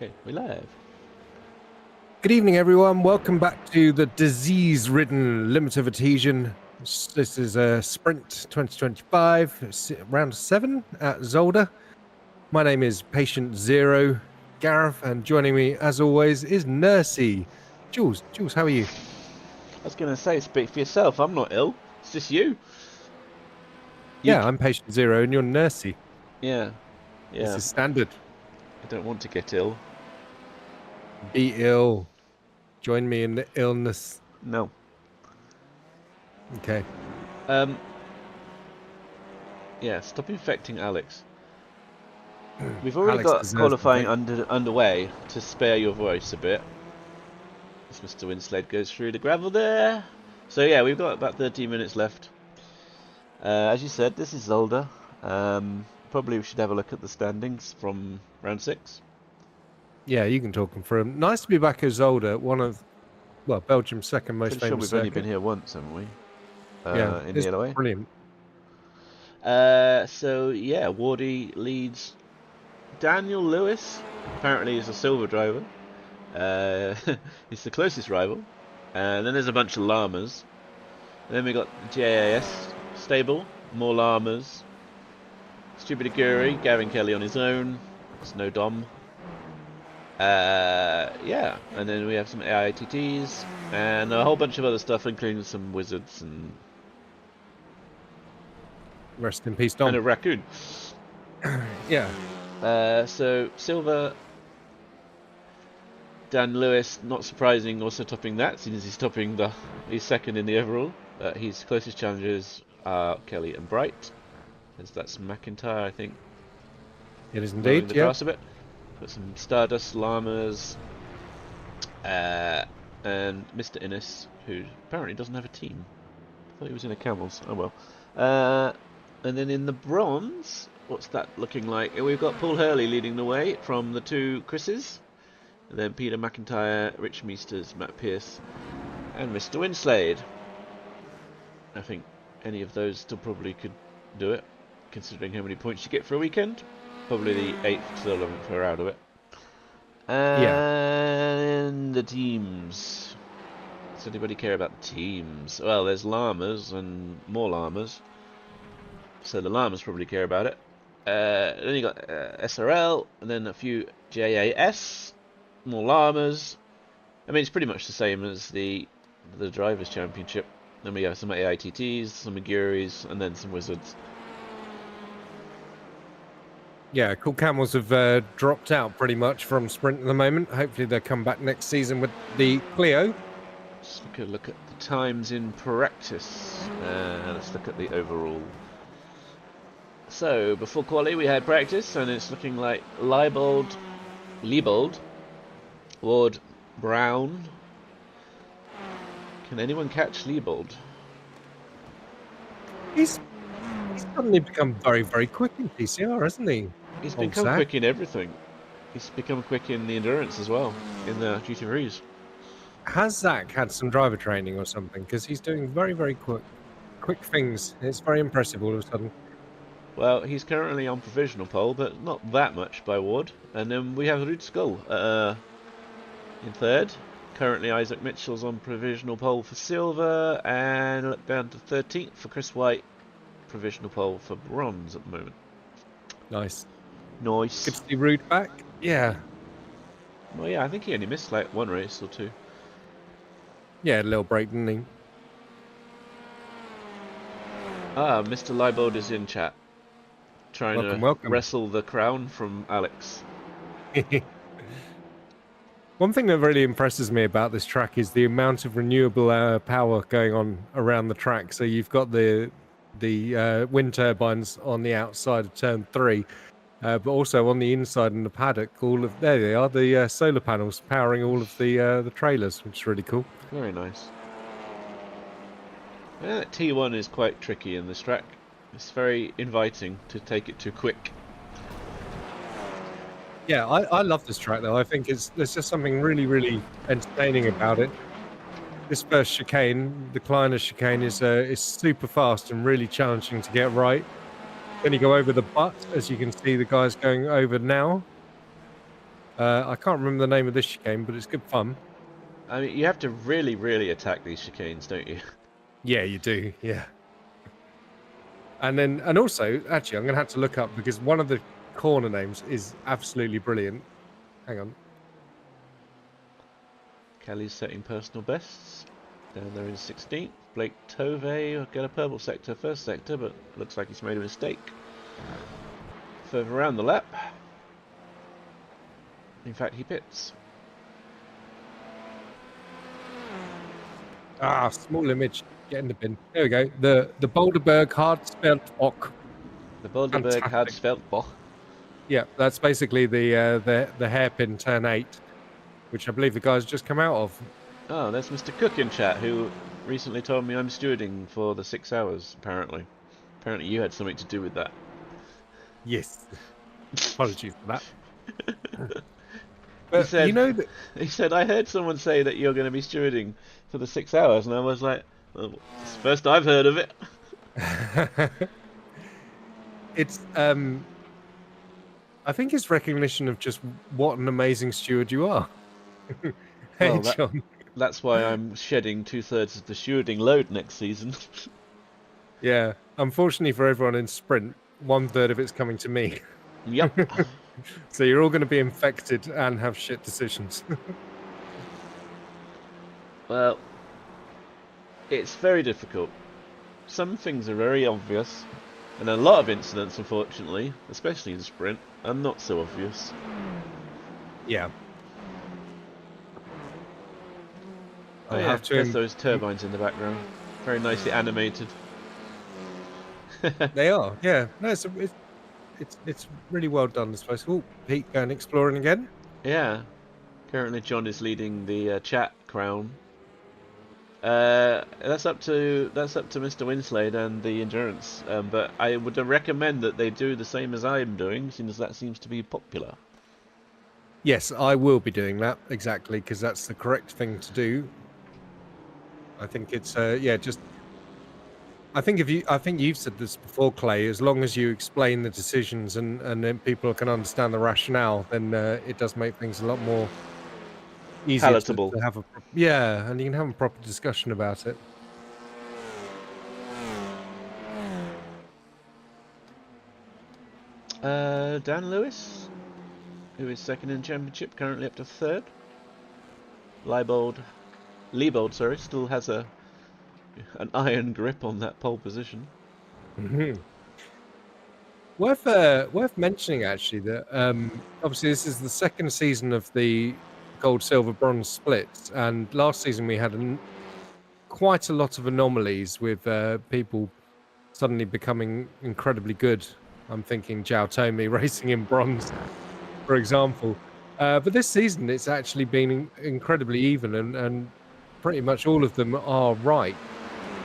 Okay, we're live. Good evening, everyone. Welcome back to the disease-ridden limit of adhesion. This is a sprint 2025, round 7 at Zolder. My name is Patient Zero, Gareth, and joining me, as always, is Nursey. Jules, how are you? I was going to say, speak for yourself. I'm not ill. It's just you. Yeah, I'm Patient Zero, and you're Nursey. Yeah. This is standard. I don't want to get ill. Be ill. Join me in the illness. No. Okay. Yeah, stop infecting Alex. We've already Alex got qualifying underway to spare your voice a bit. As Mr. Winslade goes through the gravel there. So yeah, we've got about 13 minutes left. As you said, this is Zolder. Probably we should have a look at the standings from round 6. Yeah, you can talk them through them. Nice to be back at Zolder, one of, well, Belgium's second most famous Pretty sure we've circuit. only been here once, haven't we? Yeah, in it's the LOA. brilliant. So yeah, Wardy leads. Daniel Lewis apparently is a silver driver. He's the closest rival. And then there's a bunch of llamas. And then we got JAS stable, more llamas. Stupid Aguri, Gavin Kelly on his own. There's no Dom. Yeah, and then we have some AITTs and a whole bunch of other stuff, including some wizards and Rest in peace, Dom. And a raccoon. Yeah. So Silver, Dan Lewis, not surprising, also topping that, since he's second in the overall. His closest challengers are Kelly and Bright, as that's McIntyre, I think. It is indeed. The grass a bit. Got some Stardust Llamas, and Mr. Innes, who apparently doesn't have a team. I thought he was in a Camels. Oh well. And then in the bronze, what's that looking like? We've got Paul Hurley leading the way from the two Chris's. And then Peter McIntyre, Rich Meesters, Matt Pearce, and Mr. Winslade. I think any of those still probably could do it, considering how many points you get for a weekend. Probably the 8th to the 11th are out of it. And the teams. Does anybody care about the teams? Well, there's llamas and more llamas. So the llamas probably care about it. Then you got SRL, and then a few JAS, more llamas. I mean, it's pretty much the same as the Drivers' Championship. Then we have some AITTs, some Aguris, and then some Wizards. Yeah, Cool Camels have dropped out pretty much from Sprint at the moment. Hopefully they'll come back next season with the Clio. Let's look at the times in practice. Let's look at the overall. So, before quali we had practice, and it's looking like Leibold, Ward, Brown. Can anyone catch Leibold? He's suddenly become very, very quick in TCR, hasn't he? He's become quick in everything. He's become quick in the endurance as well, in the GT3s. Has Zach had some driver training or something? Because he's doing very, very quick things. It's very impressive all of a sudden. Well, he's currently on provisional pole, but not that much by Ward. And then we have Ruud Skull in third. Currently Isaac Mitchell's on provisional pole for silver, and look down to 13th for Chris White, provisional pole for bronze at the moment. Nice. Good to see Ruud back. Yeah. Well, yeah, I think he only missed like one race or two. Yeah, a little break, didn't he? Ah, Mr. Leibold is in chat. Trying welcome. Wrestle the crown from Alex. One thing that really impresses me about this track is the amount of renewable power going on around the track. So you've got the wind turbines on the outside of turn 3, but also on the inside in the paddock, there they are, the solar panels powering all of the trailers, which is really cool. Very nice. Yeah, T1 is quite tricky in this track. It's very inviting to take it too quick. Yeah, I love this track though. I think there's just something really, really entertaining about it. This first chicane, the Kleiner chicane, is super fast and really challenging to get right. Then you go over the butt, as you can see the guys going over now. I can't remember the name of this chicane, but it's good fun. I mean, you have to really, really attack these chicanes, don't you? Yeah, you do. Yeah. And also, actually, I'm going to have to look up because one of the corner names is absolutely brilliant. Hang on. Kelly's setting personal bests. Down there in 16th. Blake Tovey will get a purple sector, first sector, but looks like he's made a mistake. Further around the lap. In fact, he pits. Ah, small image. Get in the bin. There we go. The Boulderberg hard spelt Bock. The Boulderberg Fantastic. Hardsfeldboch. Yeah, that's basically the hairpin turn 8, which I believe the guy's just come out of. Oh, there's Mr. Cook in chat, who recently told me I'm stewarding for the 6 hours, apparently. Apparently you had something to do with that. Yes. Apologies for that. He But said, you know that he said, I heard someone say that you're going to be stewarding for the 6 hours, and I was like, well, it's the first I've heard of it. it's I think it's recognition of just what an amazing steward you are. Hey, Well, John. That's why I'm shedding 2/3 of the stewarding load next season. Yeah. Unfortunately for everyone in sprint, 1/3 of it's coming to me. Yep. So you're all going to be infected and have shit decisions. Well, it's very difficult. Some things are very obvious, and a lot of incidents, unfortunately, especially in sprint, are not so obvious. Yeah. Oh yeah, there's those turbines in the background. Very nicely animated. They are, yeah. No, it's really well done, this place. Oh, Pete going exploring again. Yeah. Currently, John is leading the chat crown. That's up to Mr. Winslade and the endurance. But I would recommend that they do the same as I'm doing, since that seems to be popular. Yes, I will be doing that exactly because that's the correct thing to do. I think it's yeah, just I think you've said this before, Clay. As long as you explain the decisions and then people can understand the rationale, then it does make things a lot more easier Palatable. to have yeah, and you can have a proper discussion about it. Dan Lewis, who is second in the championship, currently up to third. Leibold, sorry, still has an iron grip on that pole position. Worth mentioning actually that obviously this is the second season of the gold, silver, bronze splits, and last season we had quite a lot of anomalies with people suddenly becoming incredibly good. I'm thinking Zhao Tomi racing in bronze, for example. But this season it's actually been incredibly even, and pretty much all of them are right.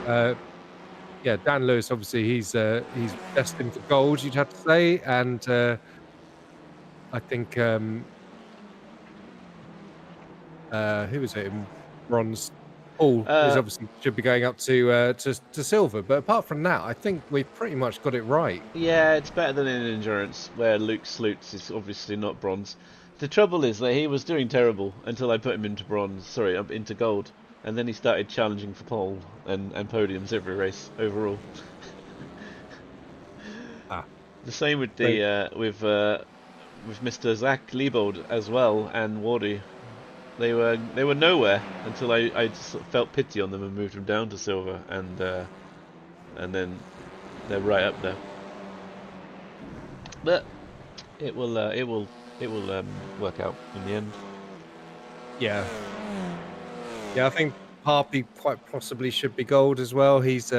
Yeah, Dan Lewis, obviously, he's destined for gold, you'd have to say, and I think who was it in bronze? Paul is obviously should be going up to silver, but apart from that, I think we've pretty much got it right. Yeah, it's better than in endurance, where Luke Sloots is obviously not bronze. The trouble is that he was doing terrible until I put him into into gold. And then he started challenging for pole and podiums every race overall. The same with the with Mr. Zach Leibold as well and Wardy. They were nowhere until I just felt pity on them and moved them down to silver, and then they're right up there. But it will work out in the end. Yeah. Yeah, I think Harpy quite possibly should be gold as well. He's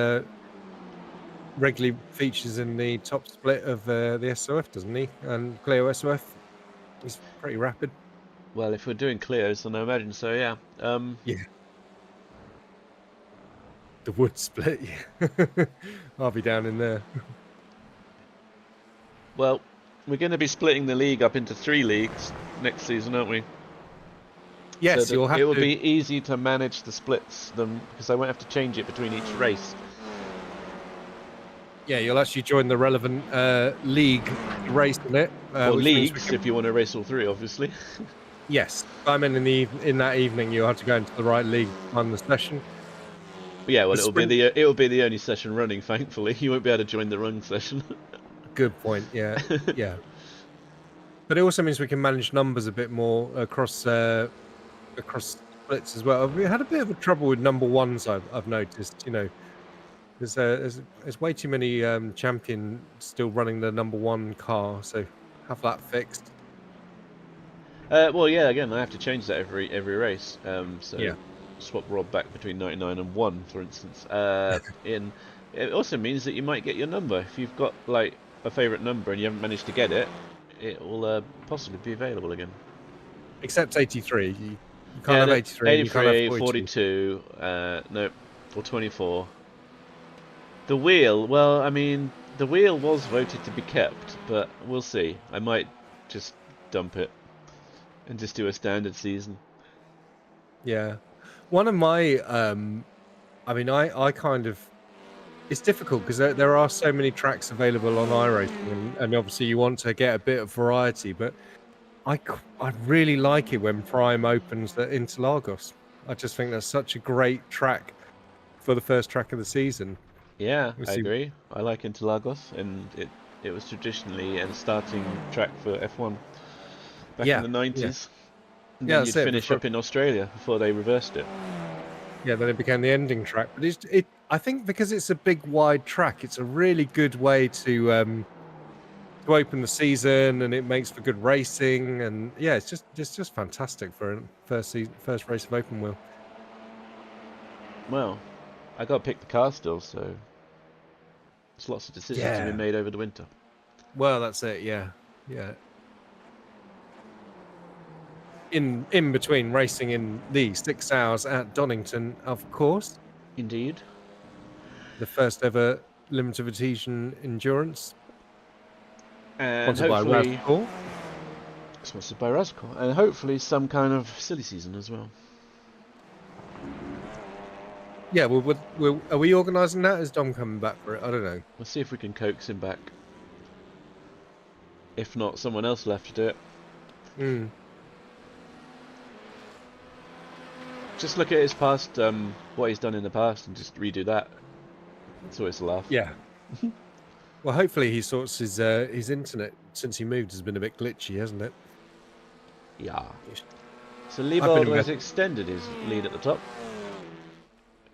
regularly features in the top split of the SOF, doesn't he? And Clio SOF. He's pretty rapid. Well, if we're doing Clios, then I imagine so, yeah. Yeah. The wood split, yeah. I'll be down in there. Well, we're going to be splitting the league up into 3 leagues next season, aren't we? Yes, so you'll have it will be easy to manage the splits, because I won't have to change it between each race. Yeah, you'll actually join the relevant league to race in it, or which means we leagues can. if you want to race all three, obviously. Yes, I mean in that evening you have to go into the right league on the session. Yeah, well, The sprint. it'll be the only session running. Thankfully, you won't be able to join the wrong session. Good point. Yeah, yeah. But it also means we can manage numbers a bit more across splits as well. We had a bit of a trouble with number ones. I've noticed. There's way too many champion still running the number one car. So have that fixed. Well, yeah. Again, I have to change that every race. Yeah. So swap Rob back between 99 and 1, for instance. It also means that you might get your number if you've got like a favourite number and you haven't managed to get it. It will possibly be available again. Except 83. You can't Yeah, have no, 83 and you can't have 83, 42. 42, no, or 24. The wheel, well, I mean, the wheel was voted to be kept, but we'll see. I might just dump it and just do a standard season. Yeah. One of my I mean I kind of it's difficult because there are so many tracks available on iRacing and obviously you want to get a bit of variety, but I really like it when Prime opens at Interlagos. I just think that's such a great track for the first track of the season. Yeah, We I see, agree. I like Interlagos, and it was traditionally a starting track for F1 back in yeah, the yeah, 90s. And yeah. then That's you'd it. finish Before, up in Australia before they reversed it. yeah, then it became the ending track. But it. I think because it's a big wide track, it's a really good way to open the season, and it makes for good racing. And yeah, it's just fantastic for a first race of open wheel. Well, I got to pick the car still, so there's lots of decisions to be Yeah. made over the winter. Well, that's it. Yeah, yeah. In between racing in the 6 hours at Donington, of course, Indeed. the first ever limited adhesion endurance, And sponsored by hopefully, Razcor. sponsored by Rascal, and hopefully some kind of silly season as well. Yeah, are we organising that? Is Dom coming back for it? I don't know. We'll see if we can coax him back. If not, someone else will have to do it. Mm. Just look at his past, what he's done in the past, and just redo that. It's always a laugh. Yeah. Well, hopefully he sorts his internet since he moved has been a bit glitchy, hasn't it? Yeah. So I've been Liebold has invested. extended his lead at the top.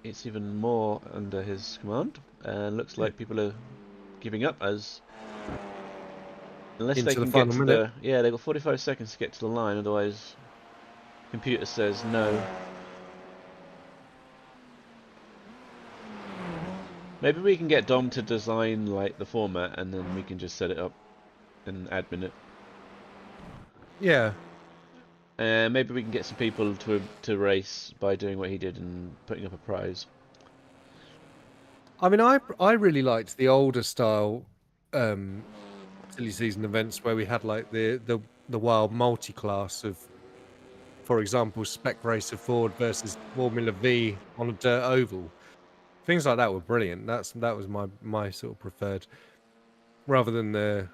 It's even more under his command, and looks like people are giving up as unless they Into the can get final to minute. yeah, they've got 45 seconds to get to the line, otherwise computer says no. Maybe we can get Dom to design like the format and then we can just set it up and admin it. Yeah. Maybe we can get some people to race by doing what he did and putting up a prize. I mean, I really liked the older style silly season events where we had like the wild multi-class of, for example, Spec Racer Ford versus Formula V on a dirt oval. Things like that were brilliant. That was my sort of preferred, rather than the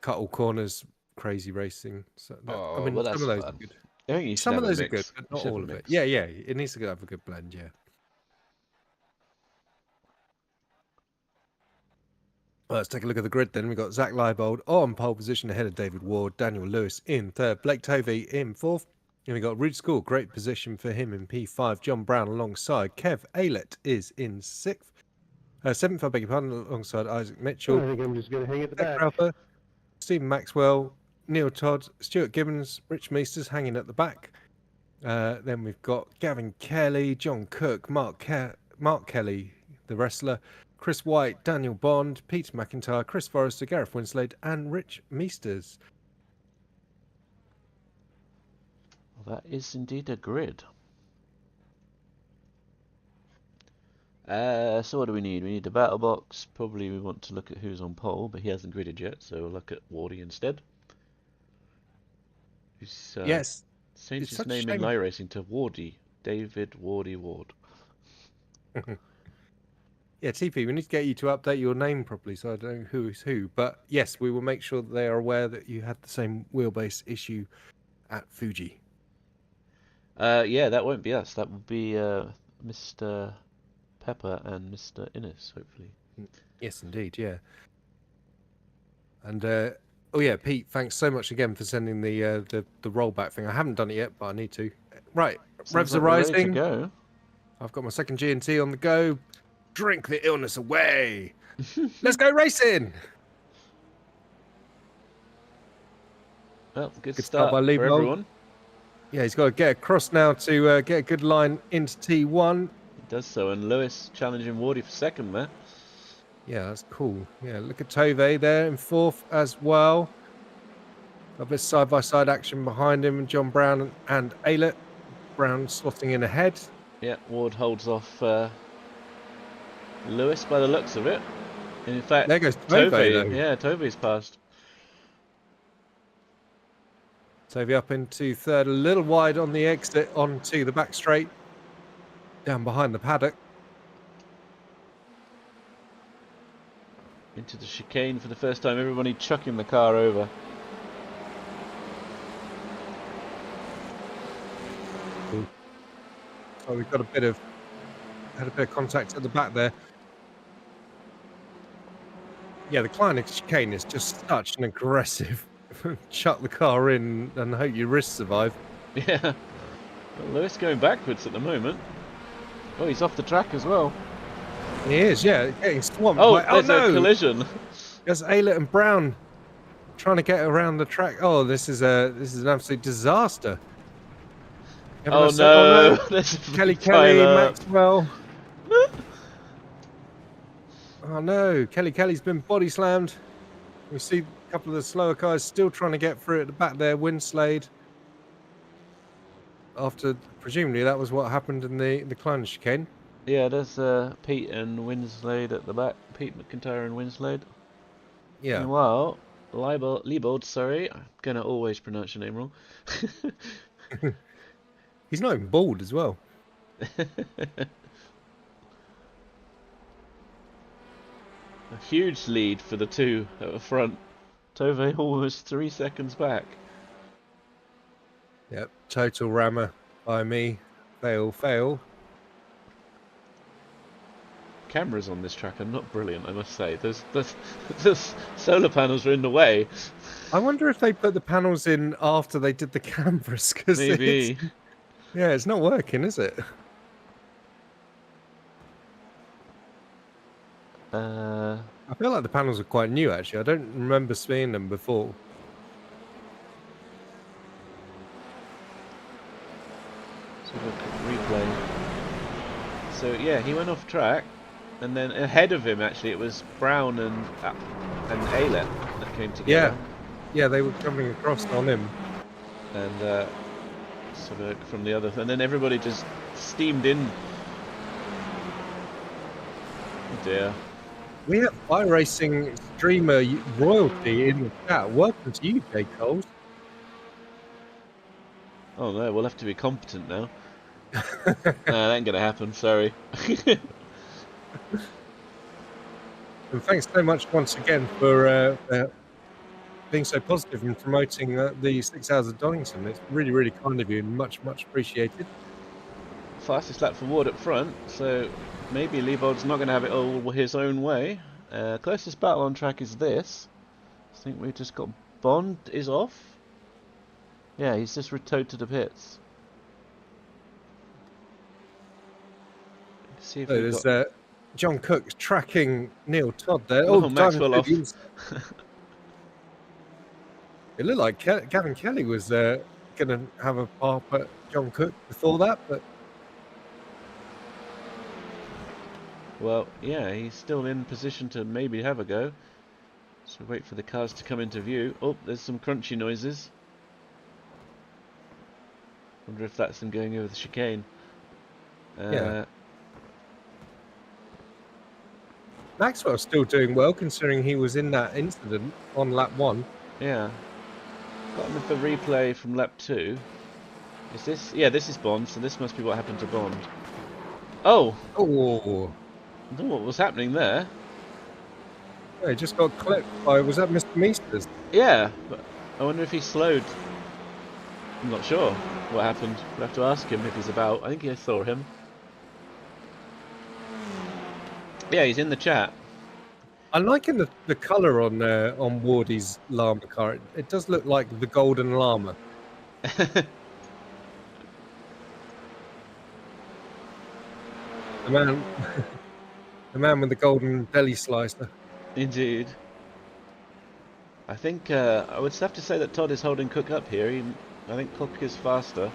cut all corners crazy racing. So I Oh, mean, well, some that's of those are fun. good. I think you should Some of have a those are good, mix. but You not should have all a of it. mix. Yeah, yeah. It needs to have a good blend. Yeah. Well, let's take a look at the grid then. We've got Zach Leibold on pole position ahead of David Ward, Daniel Lewis in third, Blake Tovey in fourth. And we've got Rude School, great position for him in P5. John Brown alongside. Kev Aylett is in sixth. Seventh, I beg your pardon, alongside Isaac Mitchell. I think I'm just going to hang at the Zach back. Ralpher, Stephen Maxwell, Neil Todd, Stuart Gibbons, Rich Meesters hanging at the back. Then we've got Gavin Kelly, John Cook, Mark Kelly, the wrestler, Chris White, Daniel Bond, Peter McIntyre, Chris Forrester, Gareth Winslade, and Rich Meesters. Well, that is indeed a grid. So what do we need? We need a battle box. Probably we want to look at who's on pole, but he hasn't gridded yet, so we'll look at Wardy instead. Who's Yes, changed it's his such name a in shame. iRacing to Wardy. David Wardy Ward. Yeah, TP, we need to get you to update your name properly so I don't know who is who. But yes, we will make sure that they are aware that you had the same wheelbase issue at Fuji. Yeah, that won't be us. That will be Mr. Pepper and Mr. Innes, hopefully. Yes, indeed, yeah. And oh yeah, Pete, thanks so much again for sending the rollback thing. I haven't done it yet, but I need to. Right, Sounds revs like are we're ready to rising. go. I've got my second G&T on the go. Drink the illness away. Let's go racing. Well, good Good start start by for Liebold. everyone. Yeah, he's got to get across now to get a good line into T1. He does so, and Lewis challenging Wardy for second there. Yeah, that's cool. Yeah, look at Tove there in fourth as well. A bit side-by-side action behind him, and John Brown and Aylett. Brown slotting in ahead. Yeah, Ward holds off Lewis by the looks of it. In fact, There goes Tove, though. Yeah, Tove's passed. Tove up into third, a little wide on the exit onto the back straight. Down behind the paddock. Into the chicane for the first time. Everybody chucking the car over. Oh, we've got a bit of contact at the back there. Yeah, the Klein chicane is just such an aggressive chuck the car in and hope your wrists survive. Yeah. Well, Lewis going backwards at the moment. Oh, he's off the track as well. He is, yeah, getting swamped. Oh, like, there's no! a collision. There's Aylett and Brown trying to get around the track. Oh, this is an absolute disaster. Oh no! There's Kelly, Tyler. Maxwell. Oh no, Kelly's been body slammed. We see a couple of the slower cars still trying to get through at the back there. Winslade. After presumably that was what happened in the Klein chicane. Yeah, there's Pete and Winslade at the back. Pete McIntyre and Winslade. Yeah. Meanwhile, Liebold, sorry, I'm gonna always pronounce your name wrong. He's not even bald as well. A huge lead for the two at the front. Tove almost 3 seconds back. Yep, total rammer by me. Fail. Cameras on this track are not brilliant, I must say. Those solar panels are in the way. I wonder if they put the panels in after they did the cameras. Cause maybe. It's not working, is it? I feel like the panels are quite new, actually. I don't remember seeing them before. So look at replay. So yeah, he went off track, and then ahead of him, actually, it was Brown and Aylett that came together. Yeah, they were coming across on him. And so look from the other, and then everybody just steamed in. Oh dear. We have iRacing streamer royalty in the chat. Welcome to you, Jay Coles. Oh no, we'll have to be competent now. That ain't gonna happen, sorry. And thanks so much once again for being so positive and promoting the 6 hours of Donington. It's really, really kind of you and much appreciated. Fastest lap for Ward up front, so maybe Liebold's not going to have it all his own way. Closest battle on track is this. I think we've just got Bond is off. Yeah, he's just retowed to the pits. Let's see if there's John Cook tracking Neil Todd there. Oh, Maxwell off. It looked like Gavin Kelly was going to have a pop at John Cook before that, but well, yeah, he's still in position to maybe have a go. So wait for the cars to come into view. Oh, there's some crunchy noises. Wonder if that's them going over the chicane. Yeah. Maxwell's still doing well considering he was in that incident on lap 1. Yeah. Got him with the replay from lap 2. Is this? Yeah, this is Bond, so this must be what happened to Bond. Oh! Oh! I don't know what was happening there. Yeah, he just got clipped by, was that Mr. Meesters? Yeah, but I wonder if he slowed. I'm not sure what happened. We'll have to ask him if he's about. I think I saw him. Yeah, he's in the chat. I'm liking the colour on Wardy's llama car. It does look like the golden llama. The man, the man with the golden belly slicer. Indeed. I think I would have to say that Todd is holding Cook up here. I think Cook is faster,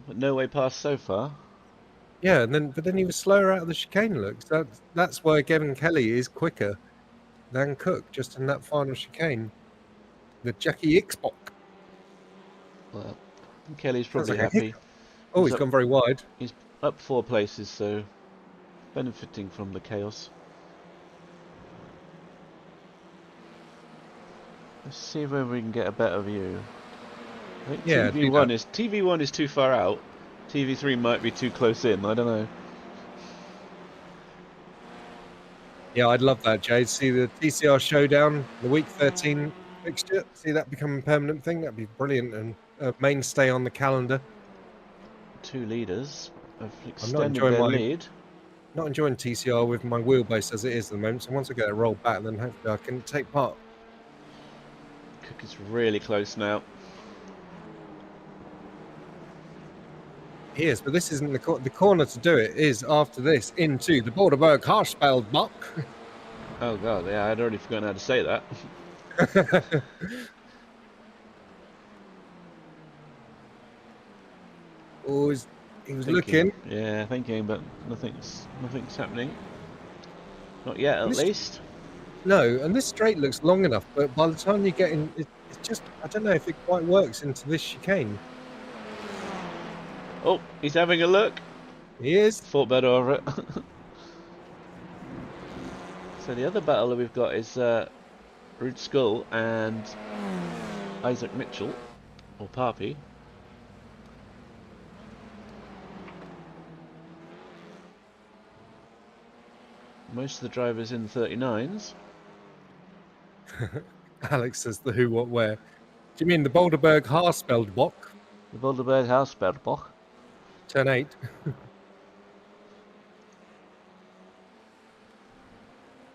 but no way past so far. Yeah, but then he was slower out of the chicane. Looks that's why Gavin Kelly is quicker than Cook just in that final chicane. The Jackie Xbox. Well, I think Kelly's Sounds probably like a hit. happy. Oh, he's gone very wide. He's up 4 places, so benefiting from the chaos. Let's see whether we can get a better view. I think Yeah, TV1 is too far out. TV3 might be too close in. I don't know. Yeah, I'd love that, Jade. See the TCR showdown, the week 13 fixture. See that become a permanent thing. That'd be brilliant and a mainstay on the calendar. 2 leaders have I'm extended their lead. Not enjoying TCR with my wheelbase as it is at the moment. So once I get it rolled back, then hopefully I can take part. Cook is really close now. He is, but this isn't the corner to do it. Is after this into the Borderberg Harspeld Buck. Oh god, yeah, I'd already forgotten how to say that. Oh, he was looking. Yeah, thinking, but nothing's happening. Not yet, at least. No, and this straight looks long enough, but by the time you get in, it's just, I don't know if it quite works into this chicane. Oh, he's having a look. He is. Thought better of it. So the other battle that we've got is Rude Skull and Isaac Mitchell, or Parpy. Most of the drivers in 39s. Alex says the who, what, where. Do you mean the Boulderberg Harspeld Bock? The Boulderberg Hausbergbach. Turn 8.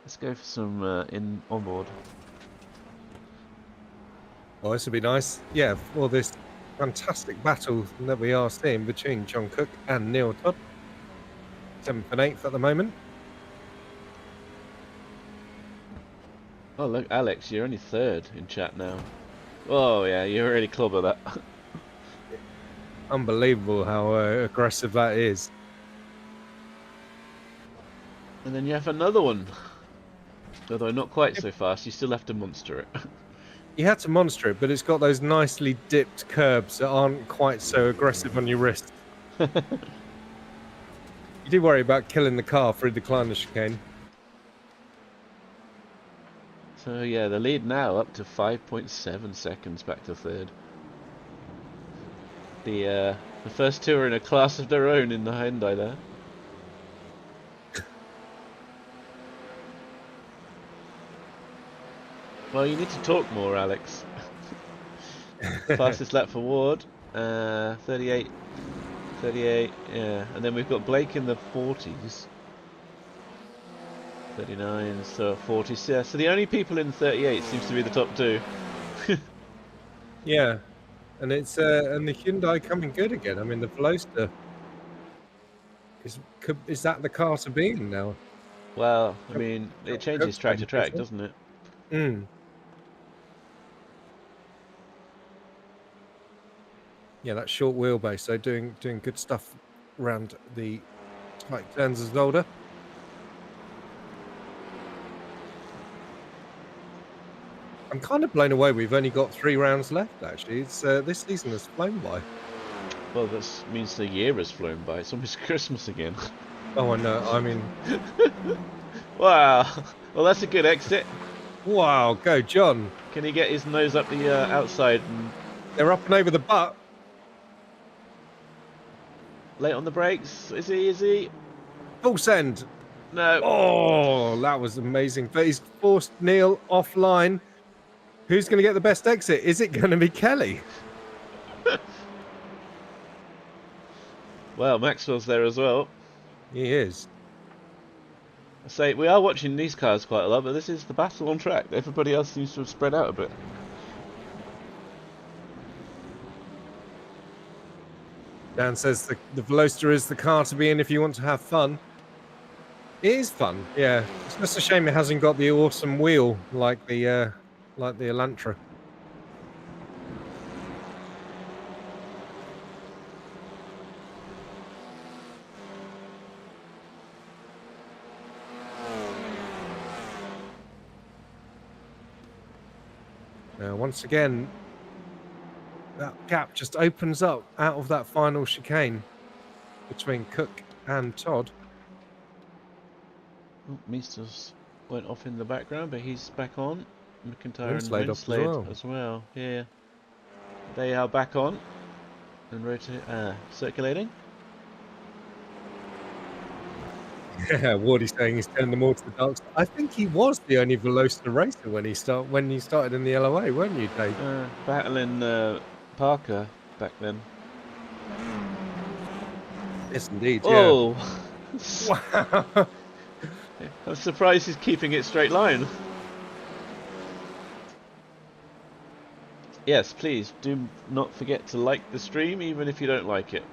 Let's go for some onboard. Well, this would be nice. Yeah, for this fantastic battle that we are seeing between John Cook and Neil Todd. 7th and 8th at the moment. Oh look, Alex, you're only 3rd in chat now. Oh yeah, you really clobber that. Unbelievable how aggressive that is. And then you have another one. Although not quite so fast, you still have to monster it. You had to monster it, but it's got those nicely dipped curbs that aren't quite so aggressive on your wrist. You do worry about killing the car through the Kleiner chicane. So yeah, the lead now up to 5.7 seconds back to 3rd. The first 2 are in a class of their own in the Hyundai there. Well, you need to talk more, Alex. Fastest lap for Ward, 38, yeah. And then we've got Blake in the 40s. 39, so 40s, yeah. So the only people in 38 seems to be the top 2. Yeah, and it's and the Hyundai coming good again. I mean, the Veloster is that the car to be in now? Well, I mean, it changes track to track, doesn't it? Mm. Yeah, that short wheelbase. So doing good stuff around the tight turns as Zolder. I'm kind of blown away. We've only got 3 rounds left. Actually, it's this season has flown by. Well, that means the year has flown by. It's almost Christmas again. Oh, I know. I mean, wow. Well, that's a good exit. Wow, go John. Can he get his nose up the outside? And they're up and over the butt. Late on the brakes. Is he? Full send. No. Oh, that was amazing. But he's forced Neil offline. Who's going to get the best exit? Is it going to be Kelly? Well, Maxwell's there as well. He is. I say, we are watching these cars quite a lot, but this is the battle on track. Everybody else seems to have spread out a bit. Dan says the Veloster is the car to be in if you want to have fun. It is fun, yeah. It's just a shame it hasn't got the awesome wheel like the Elantra. Now, once again, that gap just opens up out of that final chicane between Cook and Todd. Oh, Meesters went off in the background, but he's back on. McIntyre and Rinslade off as well. Yeah, they are back on and circulating. Yeah, Wardy's saying he's turning them all to the dark side. I think he was the only Veloster racer when you started in the LOA, weren't you, Dave? Battling Parker back then. Yes, indeed. Oh, Yeah. Wow. I'm surprised he's keeping it straight line. Yes, please do not forget to like the stream, even if you don't like it.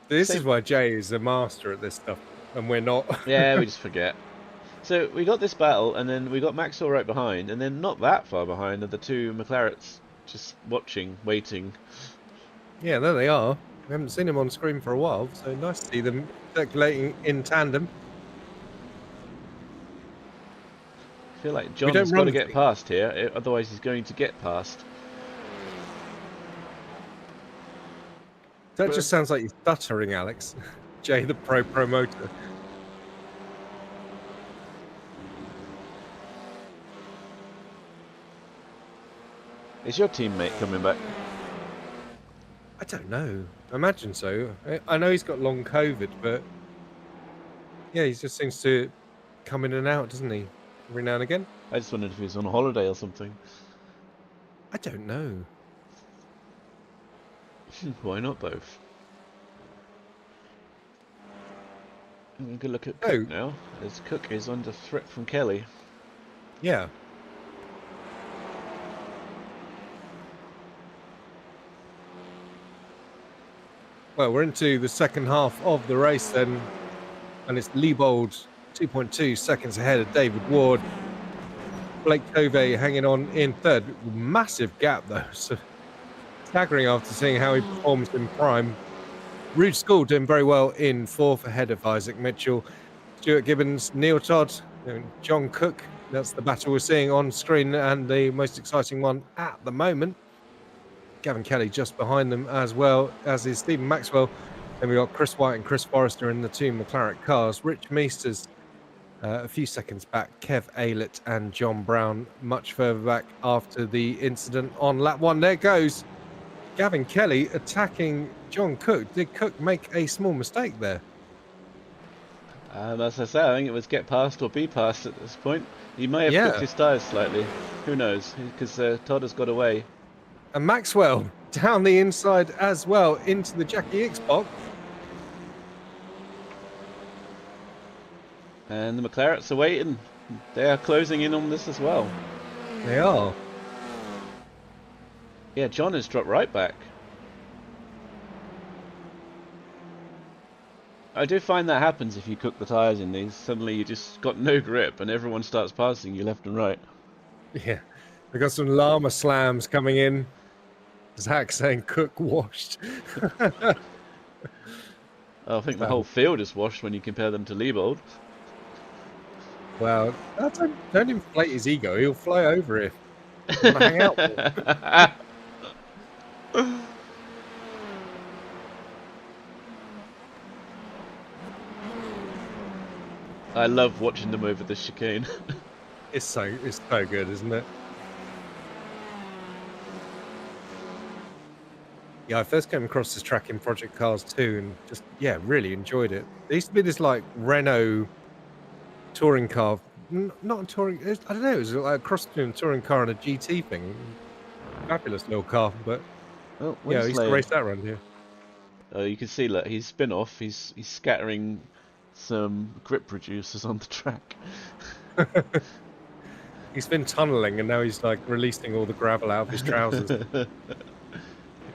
This is why Jay is a master at this stuff, and we're not. Yeah, we just forget. So we got this battle, and then we got Maxwell right behind, and then not that far behind are the two McLarets just watching, waiting. Yeah, there they are. We haven't seen them on screen for a while, so nice to see them circulating in tandem. I feel like John has got to get past here, otherwise he's going to get past. That just sounds like you're stuttering, Alex. Jay, the pro promoter. Is your teammate coming back? I don't know. I imagine so. I know he's got long COVID, but yeah, he just seems to come in and out, doesn't he? Every now and again. I just wondered if he was on holiday or something. I don't know. Why not both? I'm going to look at Cook now, as Cook is under threat from Kelly. Yeah. Well, we're into the second half of the race then, and it's Liebold 2.2 seconds ahead of David Ward. Blake Covey hanging on in third. Massive gap though, so staggering after seeing how he performs in prime. Rude School doing very well in fourth ahead of Isaac Mitchell. Stuart Gibbons, Neil Todd, John Cook. That's the battle we're seeing on screen, and the most exciting one at the moment. Gavin Kelly just behind them, as well as is Stephen Maxwell. Then we got Chris White and Chris Forrester in the two McLaren cars. Rich Meesters a few seconds back. Kev Aylett and John Brown much further back after the incident on lap one. There goes Gavin Kelly attacking John Cook. Did Cook make a small mistake there? As I say, I think it was get past or be past at this point. He may have cooked his tyres slightly. Who knows? Because Todd has got away. And Maxwell down the inside as well into the Jackie X box. And the McLarets are waiting. They are closing in on this as well. They are. Yeah, John has dropped right back. I do find that happens if you cook the tyres in these. Suddenly you just got no grip and everyone starts passing you left and right. Yeah. We've got some llama slams coming in. Zach saying Cook washed. I think the whole field is washed when you compare them to Liebold. Well, don't inflate his ego. He'll fly over it. Hang out. I love watching them over the chicane. It's so good, isn't it? Yeah, I first came across this track in Project Cars 2 and just, yeah, really enjoyed it. There used to be this like Renault touring car, not a touring, I don't know, it was like a cross between a touring car and a GT thing. Fabulous little car, but Oh, yeah, I wind's used to lane. race that around here. You can see, look, he's spin off. He's scattering some grip reducers on the track. He's been tunneling and now he's like releasing all the gravel out of his trousers. We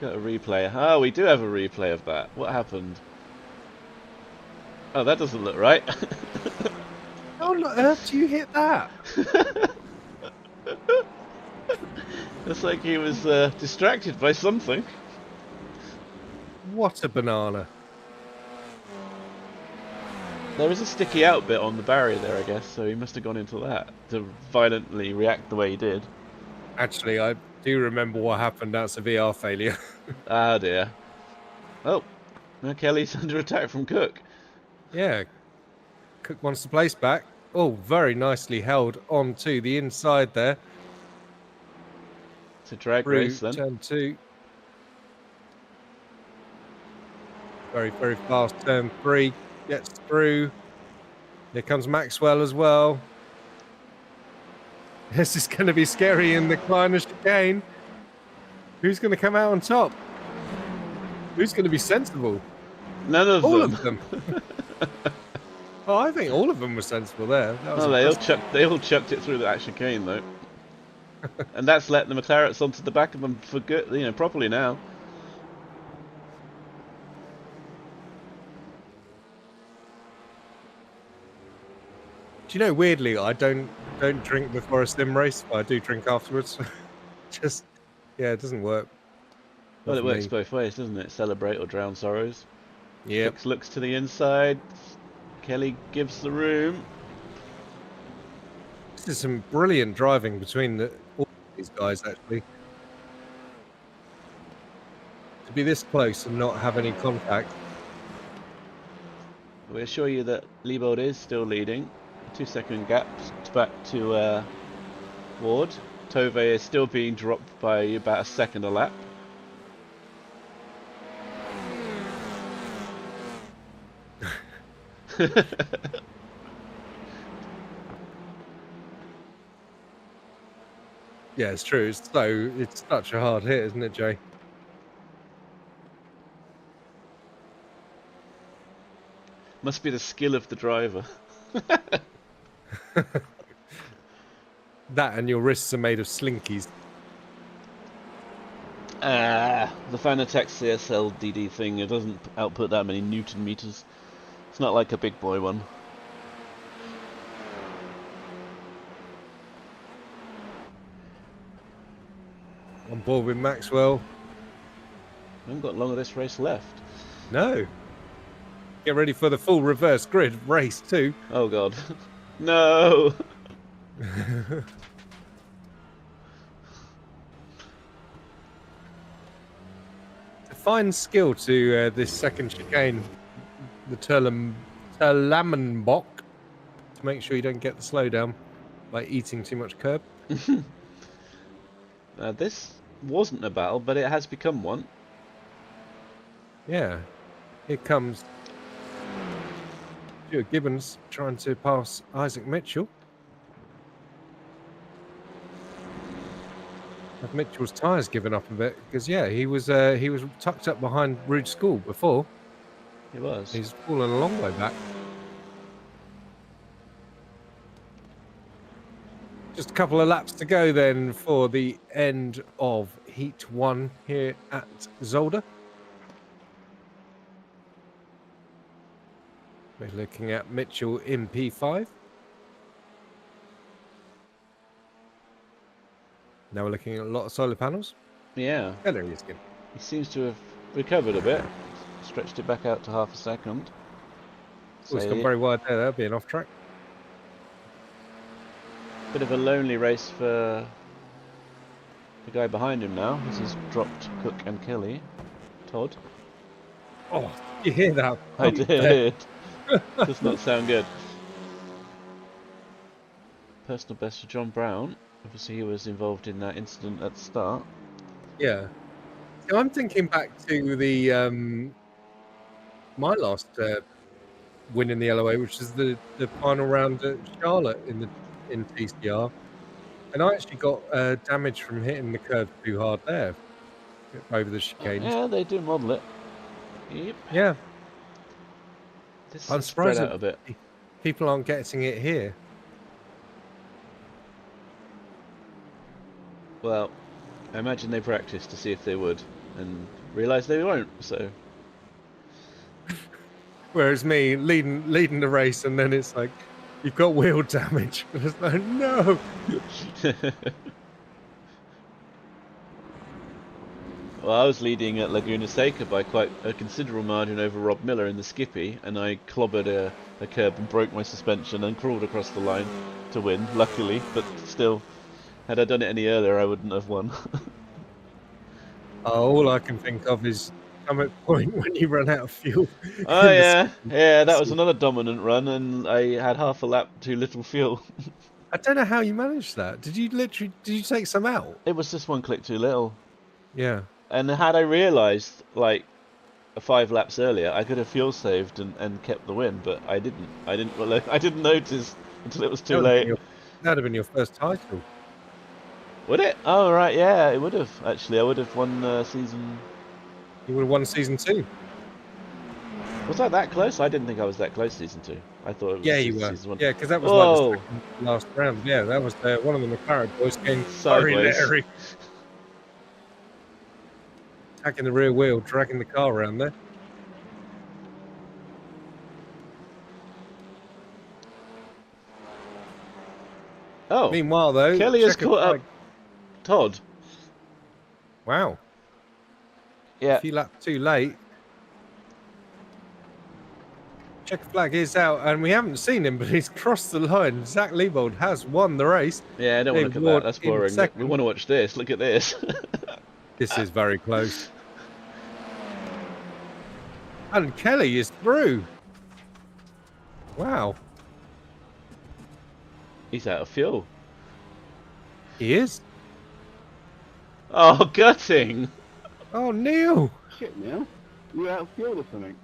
got a replay. Oh, we do have a replay of that. What happened? Oh, that doesn't look right. How on earth do you hit that? Looks like he was distracted by something. What a banana. There is a sticky out bit on the barrier there, I guess, so he must have gone into that to violently react the way he did. Actually, I do remember what happened. That's a VR failure. Ah, dear. Oh, now Kelly's under attack from Cook. Yeah, Cook wants the place back. Oh, very nicely held onto the inside there. It's a drag race then. Turn 2. Very, very fast turn 3. Gets through. Here comes Maxwell as well. This is going to be scary in the Kleiner chicane. Who's going to come out on top? Who's going to be sensible? None of all them. Of them. Oh, I think all of them were sensible there. That was they all chucked it through that chicane though. And that's let the McLarens onto the back of them for good, properly now. Do you know, weirdly, I don't drink before a sim race, but I do drink afterwards. Just, yeah, it doesn't work. Well, it works both ways, doesn't it? Celebrate or drown sorrows. Yeah. Looks to the inside. Kelly gives the room. This is some brilliant driving between all these guys, actually. To be this close and not have any contact. We assure you that Liebold is still leading. 2-second gap back to Ward. Tove is still being dropped by about a second a lap. Yeah, it's true. It's such a hard hit, isn't it, Jay? Must be the skill of the driver. That and your wrists are made of slinkies. The Fanatec CSL DD thing, it doesn't output that many Newton meters. It's not like a big boy one. On board with Maxwell. We haven't got long of this race left. No. Get ready for the full reverse grid race too. Oh god. No! A fine skill to this second chicane, the Terlamenbock, to make sure you don't get the slowdown by eating too much curb. This wasn't a battle, but it has become one. Yeah. Here comes Stuart Gibbons trying to pass Isaac Mitchell. Have Mitchell's tyres given up a bit? Because yeah, he was tucked up behind Rouge School before. He was. He's fallen a long way back. Just a couple of laps to go then for the end of Heat 1 here at Zolder. We're looking at Mitchell in P5. Now we're looking at a lot of solar panels. Yeah. Hello, Riskin. He seems to have recovered a bit. Stretched it back out to half a second. Oh, it's gone very wide there. That'll be an off track. Bit of a lonely race for the guy behind him now. This has dropped Cook and Kelly. Todd. Oh, you hear that? I did. Does not sound good. Personal best for John Brown. Obviously he was involved in that incident at the start. Yeah. I'm thinking back to the my last win in the LOA, which is the final round at Charlotte in TCR, and I actually got damage from hitting the curve too hard there over the chicanes. Yeah, they do model it. Yep. Yeah, This I'm is spread surprised out that a bit. people aren't getting it here. Well, I imagine they practiced to see if they would, and realised they won't. So. Whereas me leading the race, and then it's like you've got wheel damage. It's like no. Well, I was leading at Laguna Seca by quite a considerable margin over Rob Miller in the Skippy, and I clobbered a curb and broke my suspension and crawled across the line to win, luckily, but still, had I done it any earlier, I wouldn't have won. All I can think of is some point when you run out of fuel. Oh yeah, yeah, that was another dominant run, and I had half a lap too little fuel. I don't know how you managed that. Did you take some out? It was just one click too little. Yeah. And had I realised, like, 5 laps earlier, I could have fuel saved and kept the win, but I didn't. I didn't notice until it was too late. That'd have been your first title. Would it? Oh right, yeah, it would have actually. I would have won season. You would have won season 2. Was I that close? I didn't think I was that close season 2. I thought it was you were. season 1. Yeah, because that was like the second last round. Yeah, that was one of the McLaren boys came sideways. Attacking the rear wheel, dragging the car around there. Oh. Meanwhile, though, Kelly has caught up Todd. Wow. Yeah. A few laps too late. Checker flag is out, and we haven't seen him, but he's crossed the line. Zach Liebold has won the race. Yeah, I don't want to look at that. That's boring. We want to watch this. Look at this. This is very close. And Kelly is through. Wow. He's out of fuel. He is? Oh, gutting. Oh, Neil. Shit, Neil. You're out of fuel or something.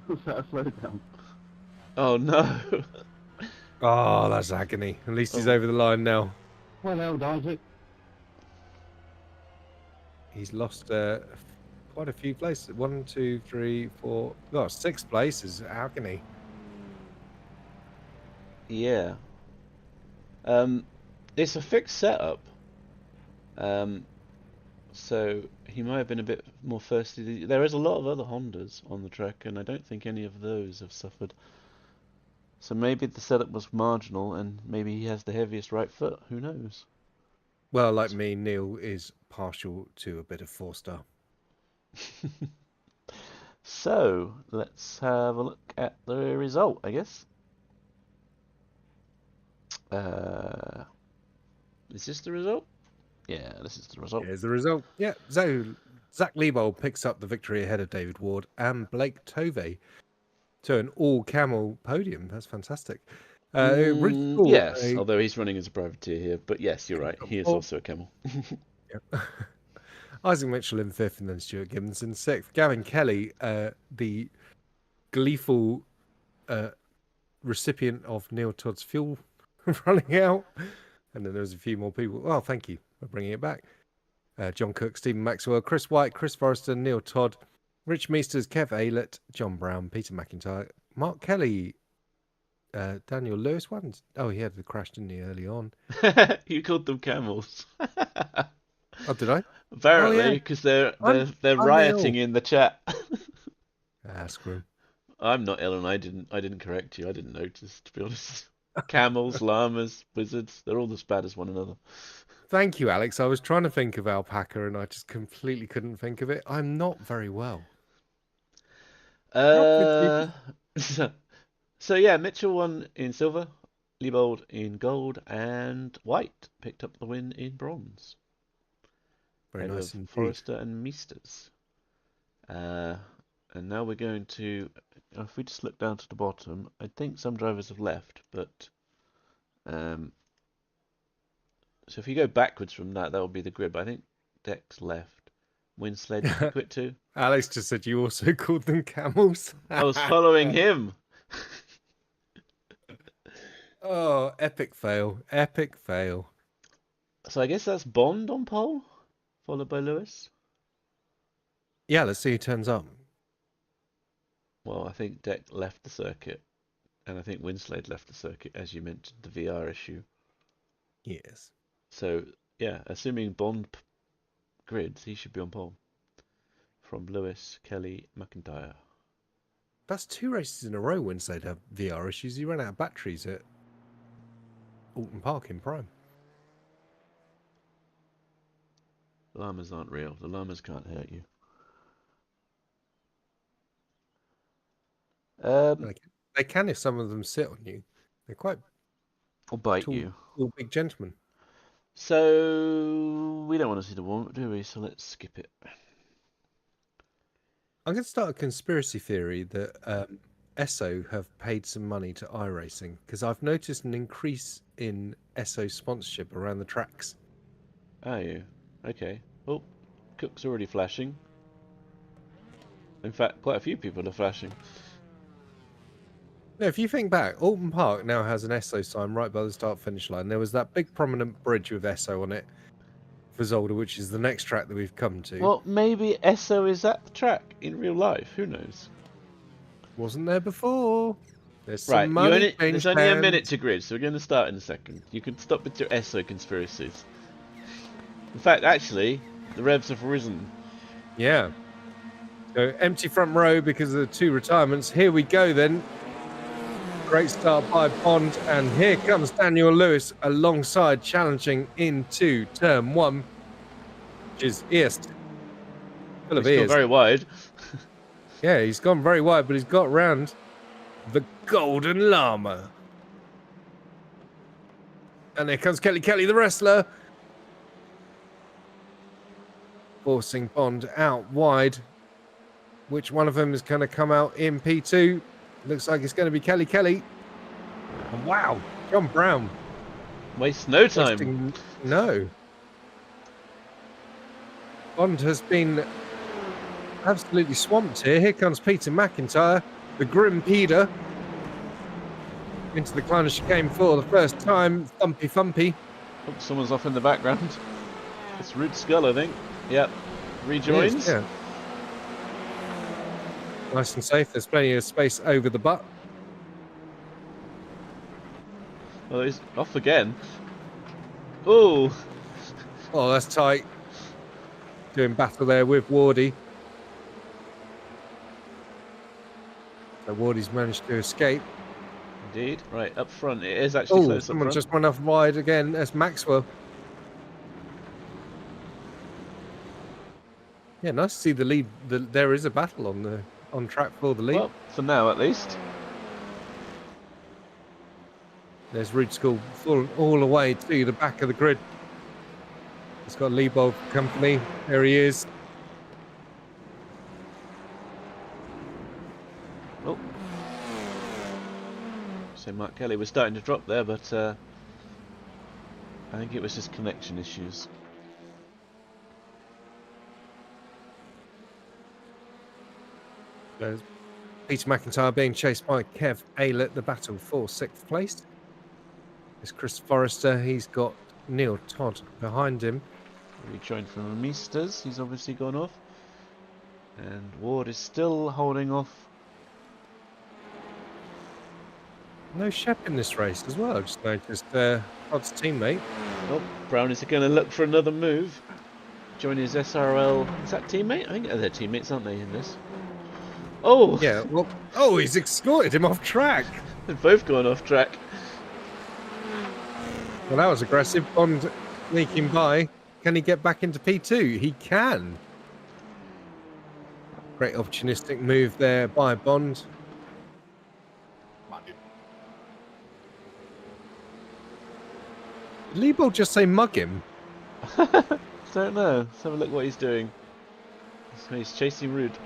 What's that, a slowdown? Oh, no. Oh, that's agony. At least he's over the line now. Well held, Isaac. He's lost quite a few places. 1, 2, 3, 4. Oh, 6 places. Agony. Yeah. It's a fixed setup. So he might have been a bit more thirsty. There is a lot of other Hondas on the track, and I don't think any of those have suffered. So maybe the setup was marginal, and maybe he has the heaviest right foot. Who knows? Well, like me, Neil is partial to a bit of 4-star. So let's have a look at the result, I guess. Is this the result? Yeah, this is the result. Here's the result. Yeah, so Zach Liebold picks up the victory ahead of David Ward and Blake Tovey to an all-camel podium. That's fantastic. Yes, although he's running as a privateer here. But yes, you're right. He is also a camel. Yeah. Isaac Mitchell in 5th, and then Stuart Gibbons in 6th. Gavin Kelly, the gleeful recipient of Neil Todd's fuel running out. And then there was a few more people. Oh, thank you for bringing it back. John Cook, Stephen Maxwell, Chris White, Chris Forrester, Neil Todd, Rich Meesters, Kev Aylett, John Brown, Peter McIntyre, Mark Kelly, Daniel Lewis. Oh, he had the crash, didn't he, early on? You called them camels. Oh, did I? Apparently, because they're rioting in the chat. Screw 'em. I'm not ill, and I didn't correct you. I didn't notice, to be honest. Camels, llamas, wizards—they're all as bad as one another. Thank you, Alex. I was trying to think of alpaca, and I just completely couldn't think of it. I'm not very well. So yeah, Mitchell won in silver, Liebold in gold, and White picked up the win in bronze. Very nice indeed. Forrester and Meesters. And now we're going to, if we just look down to the bottom, I think some drivers have left, but so if you go backwards from that, that will be the grid. But I think Dex left. Winslade, did you quit too? Alex just said you also called them camels. I was following him. Oh, epic fail. Epic fail. So I guess that's Bond on pole, followed by Lewis. Yeah, let's see who turns up. Well, I think Deck left the circuit, and I think Winslade left the circuit, as you mentioned, the VR issue. Yes. So, yeah, assuming Bond grids, he should be on pole. From Lewis, Kelly, McIntyre. That's 2 races in a row Wednesday to have VR issues. He ran out of batteries at Alton Park in Prime. Llamas aren't real. The llamas can't hurt you. They can if some of them sit on you. They're quite Or bite tall, you. tall, big gentlemen. So, we don't want to see the warm-up, do we? So let's skip it. I'm going to start a conspiracy theory that Esso have paid some money to iRacing because I've noticed an increase in Esso sponsorship around the tracks. Are you? Okay. Oh, Cook's already flashing. In fact, quite a few people are flashing. Now, if you think back, Alton Park now has an Esso sign right by the start-finish line. There was that big prominent bridge with Esso on it for Zolder, which is the next track that we've come to. Well, maybe Esso is at the track in real life. Who knows? Wasn't there before. There's some Right, money there's only a minute to grid, so we're going to start in a second. You can stop with your Esso conspiracies. In fact, actually, the revs have risen. Yeah. So empty front row because of the 2 retirements. Here we go then. Great start by Bond, and here comes Daniel Lewis alongside, challenging into turn 1, which is East. Full of He's still ears. very wide. Yeah, he's gone very wide, but he's got round the Golden Llama. And here comes Kelly Kelly, the wrestler. Forcing Bond out wide. Which one of them is going to come out in P2? Looks like it's going to be Kelly Kelly. And wow, John Brown. Waste no time. Wasting, no. Bond has been absolutely swamped here. Here comes Peter McIntyre, the Grim Peter. Into the Kleiner chicane for the first time. Thumpy Thumpy. Oh, someone's off in the background. It's Root Skull, I think. Yep. Rejoins. Yes, yeah. Nice and safe. There's plenty of space over the butt. Well, he's off again. Oh. Oh, that's tight. Doing battle there with Wardy. So Wardy's managed to escape. Indeed. Right, up front. It is actually Oh, close up someone front. just went off wide again. That's Maxwell. Yeah, nice to see the lead. There is a battle on track for the lead. Well, for now at least. There's Root School all the way to the back of the grid. It's got Liebov company. There he is. Oh. So Mark Kelly was starting to drop there, but I think it was just connection issues. There's Peter McIntyre being chased by Kev Aylett, the battle for 6th place. There's Chris Forrester. He's got Neil Todd behind him. Rejoined from Amistas. He's obviously gone off. And Ward is still holding off. No Shep in this race as well. I just noticed Todd's teammate. Oh, Brown is going to look for another move. Join his SRL. Is that teammate? I think they're teammates, aren't they, in this? Oh! Yeah, well, oh, he's escorted him off track. They've both gone off track. Well, that was aggressive. Bond sneaking by. Can he get back into P2? He can. Great opportunistic move there by Bond. Did Liebel just say mug him? Don't know. Let's have a look what he's doing. So he's chasing Rude.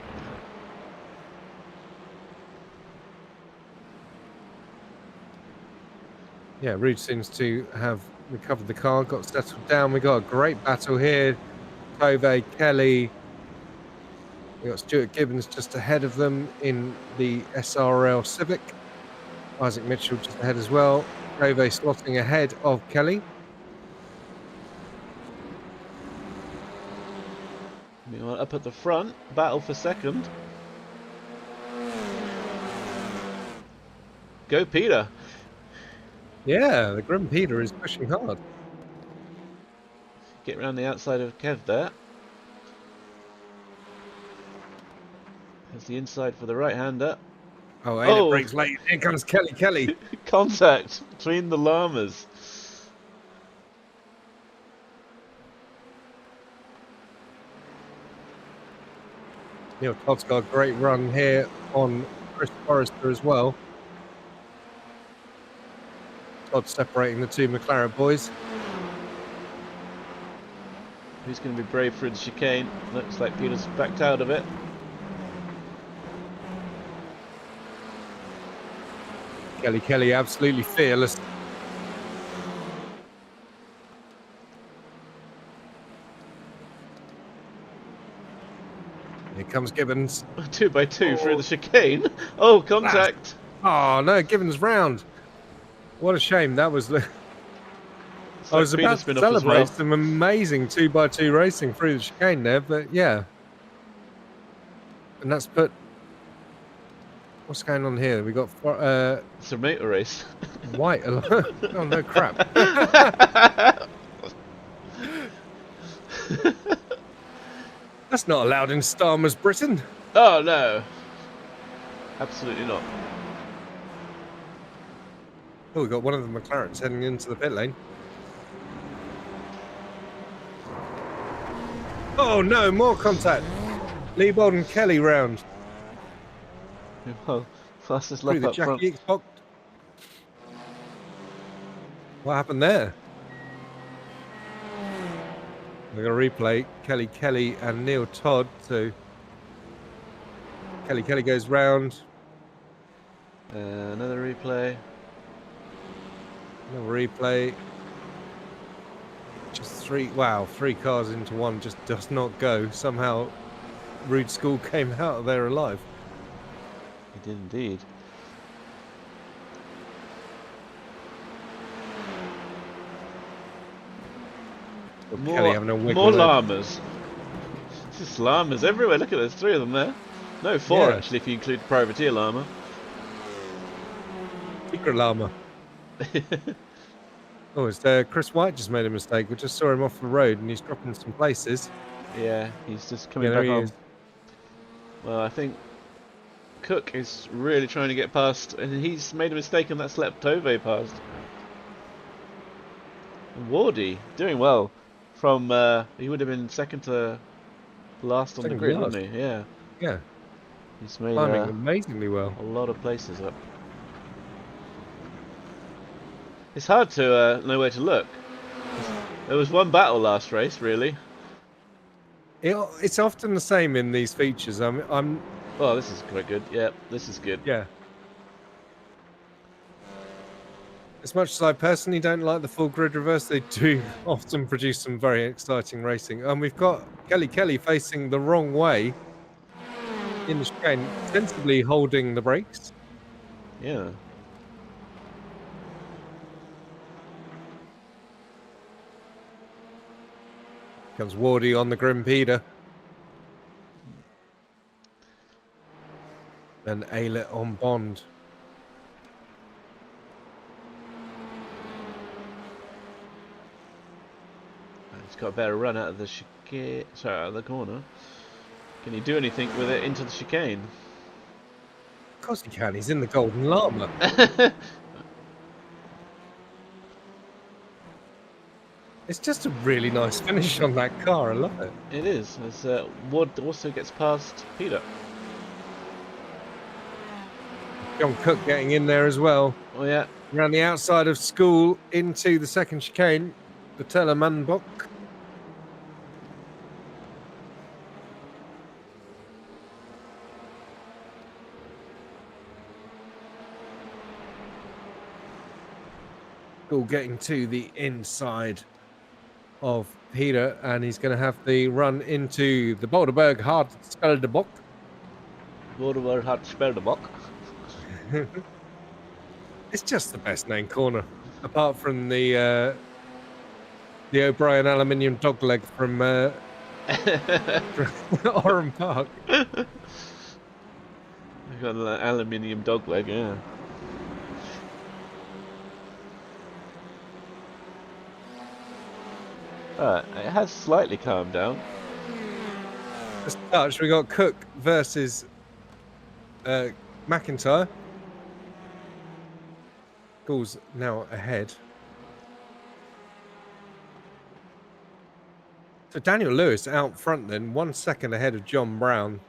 Yeah, Rude seems to have recovered the car, got settled down. We got a great battle here Tove, Kelly. We got Stuart Gibbons just ahead of them in the SRL Civic. Isaac Mitchell just ahead as well. Tove slotting ahead of Kelly. Meanwhile, up at the front, battle for second. Go Peter. Yeah, the Grim Peter is pushing hard. Get round the outside of Kev there. There's the inside for the right-hander. Oh, Ailett breaks late. Here comes Kelly. Contact between the llamas. Neil Todd's got a great run here on Chris Forrester as well. Todd separating the two McLaren boys. Who's going to be brave through the chicane? Looks like Peter's backed out of it. Kelly absolutely fearless. Here comes Gibbons. 2x2 through the chicane. Oh, contact. Oh no, Gibbons round. What a shame. That was the... I was about to celebrate some amazing 2x2 racing through the chicane there, but yeah. And that's put... What's going on here? We got... It's a motor race. White. Oh no, crap. That's not allowed in Starmer's Britain. Oh no. Absolutely not. Oh, we got one of the McLarens heading into the pit lane. Oh no, more contact. Lee Bolden Kelly round. Well, fastest Through lap the up front. Jackie Xbox. What happened there? We're going to replay Kelly and Neil Todd. So Kelly goes round. Another replay. Another replay. Just three cars into one just does not go. Somehow Rude School came out of there alive. He did indeed. Kelly having a wiggle more there. llamas. It's just llamas everywhere. Look at there's 3 of them there. No, 4 Yeah. actually if you include privateer llama. Secret llama. Oh, it's Chris White just made a mistake. We just saw him off the road and he's dropping some places. Yeah, he's just coming Yeah, there back he on. is. Well, I think Cook is really trying to get past, and he's made a mistake and that's let Tove past. Wardy doing well. From he would have been second to last on the Second grid, last. wouldn't he? Yeah. Yeah, He's made climbing amazingly well. a lot of places up. It's hard to know where to look. There was one battle last race, really. It's often the same in these features. I'm Oh, this is quite good. Yeah, this is good. yeah. As much as I personally don't like the full grid reverse, they do often produce some very exciting racing. And we've got Kelly facing the wrong way in the chicane, sensibly holding the brakes. Yeah. Comes Wardy on the Grim Peter. And Ailett on Bond. He's got a better run out of the chicane. Sorry, out of the corner. Can he do anything with it into the chicane? Of course he can. He's in the Golden Llama. It's just a really nice finish on that car. I love it. It is. As Wood also gets past Peter. John Cook getting in there as well. Oh yeah. Around the outside of School into the second chicane. The Telemanbok. School getting to the inside of Peter, and he's going to have the run into the Boulderberg Hard Speldebock. Boulderberg Hard Speldebock. It's just the best name corner, apart from the O'Brien aluminium dogleg from Oran Park. We've got an aluminium dogleg, yeah. It has slightly calmed down. Just touch. We got Cook versus McIntyre. Cool's now ahead. So Daniel Lewis out front then, 1 second ahead of John Brown.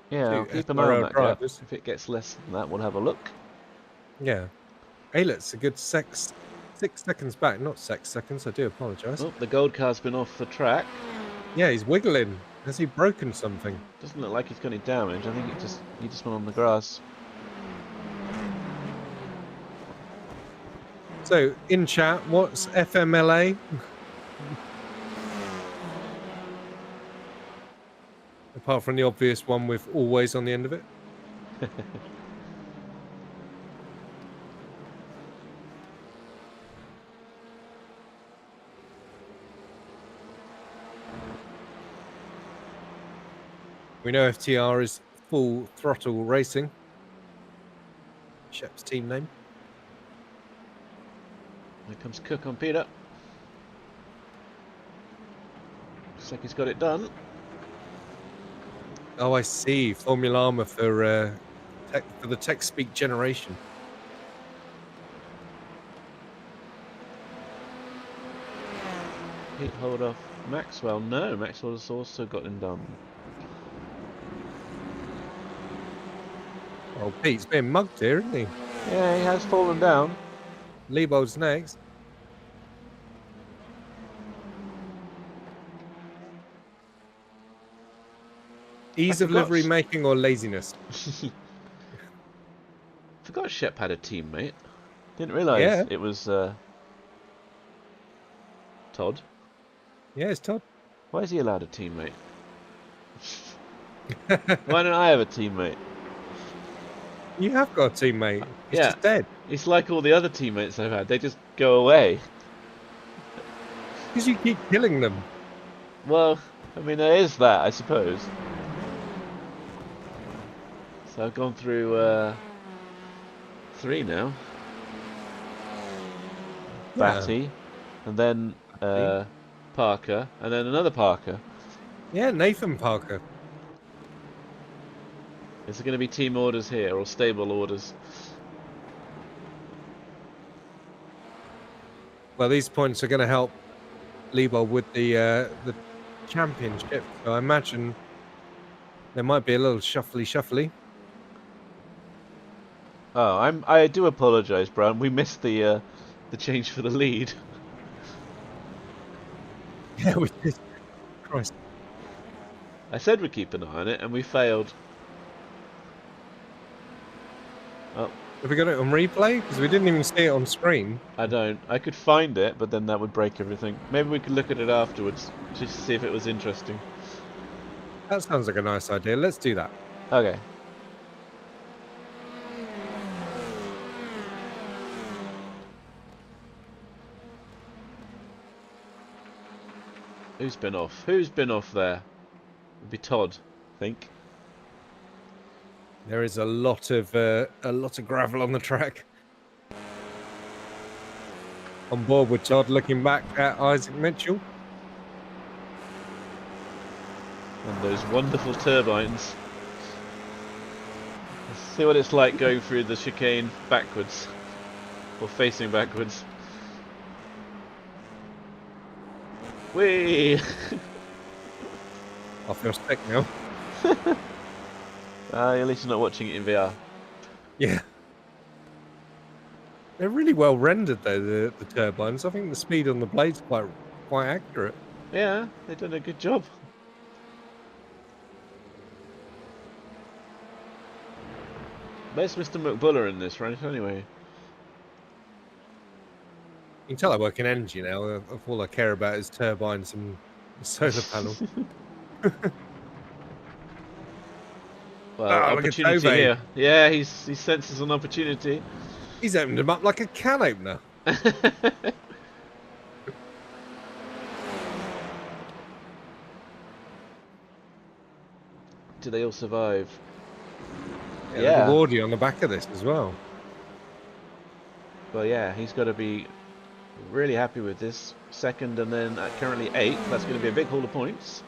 Yeah, I'll keep an eye on that gap. If it gets less than that, we'll have a look. Yeah. Aylett's a good 6 seconds back, not 6 seconds, I do apologise. Oh, the gold car's been off the track. Yeah, he's wiggling. Has he broken something? Doesn't look like he's got any damage. I think he just went on the grass. So, in chat, what's FMLA? Apart from the obvious one with always on the end of it. We know FTR is Full Throttle Racing. Shep's team name. Here comes Cook on Peter. Looks like he's got it done. Oh, I see. Formula Armour for the Tech Speak generation. Hit hold off Maxwell. No, Maxwell has also got him done. Oh, Pete's being mugged here, isn't he? Yeah, he has fallen down. Leibold's next. Ease of livery making or laziness? Forgot Shep had a teammate. Didn't realise it was Todd. Yeah, it's Todd. Why is he allowed a teammate? Why don't I have a teammate? You have got a teammate. He's just dead. It's like all the other teammates I've had. They just go away. Because you keep killing them. Well, I mean, there is that, I suppose. So I've gone through 3 now. Batty, and then Parker, and then another Parker. Yeah, Nathan Parker. Is there going to be team orders here, or stable orders? Well, these points are going to help Leibold with the championship. So I imagine there might be a little shuffly. Oh, I do apologise, Brown. We missed the change for the lead. Yeah, we did. Christ. I said we'd keep an eye on it, and we failed. Oh. Have we got it on replay? Because we didn't even see it on screen. I don't. I could find it, but then that would break everything. Maybe we could look at it afterwards, just to see if it was interesting. That sounds like a nice idea. Let's do that. Okay. Who's been off? Who's been off there? It'd be Todd, I think. There is a lot of gravel on the track. On board with Todd, looking back at Isaac Mitchell. And those wonderful turbines. Let's see what it's like going through the chicane backwards. Or facing backwards. Whee! I feel sick now. At least you're not watching it in VR. Yeah. They're really well rendered though, the turbines. I think the speed on the blade's quite accurate. Yeah, they've done a good job. Where's Mr. McBuller in this, right? Anyway. You can tell I work in energy now. All I care about is turbines and solar panels. Well, Oh, look at opportunity Tove. here. Yeah, he senses an opportunity. He's opened them up like a can opener. Do they all survive? Yeah, Yeah. look at Wardy on the back of this as well. Well, yeah, he's got to be really happy with this. Second and then currently 8th. That's going to be a big haul of points.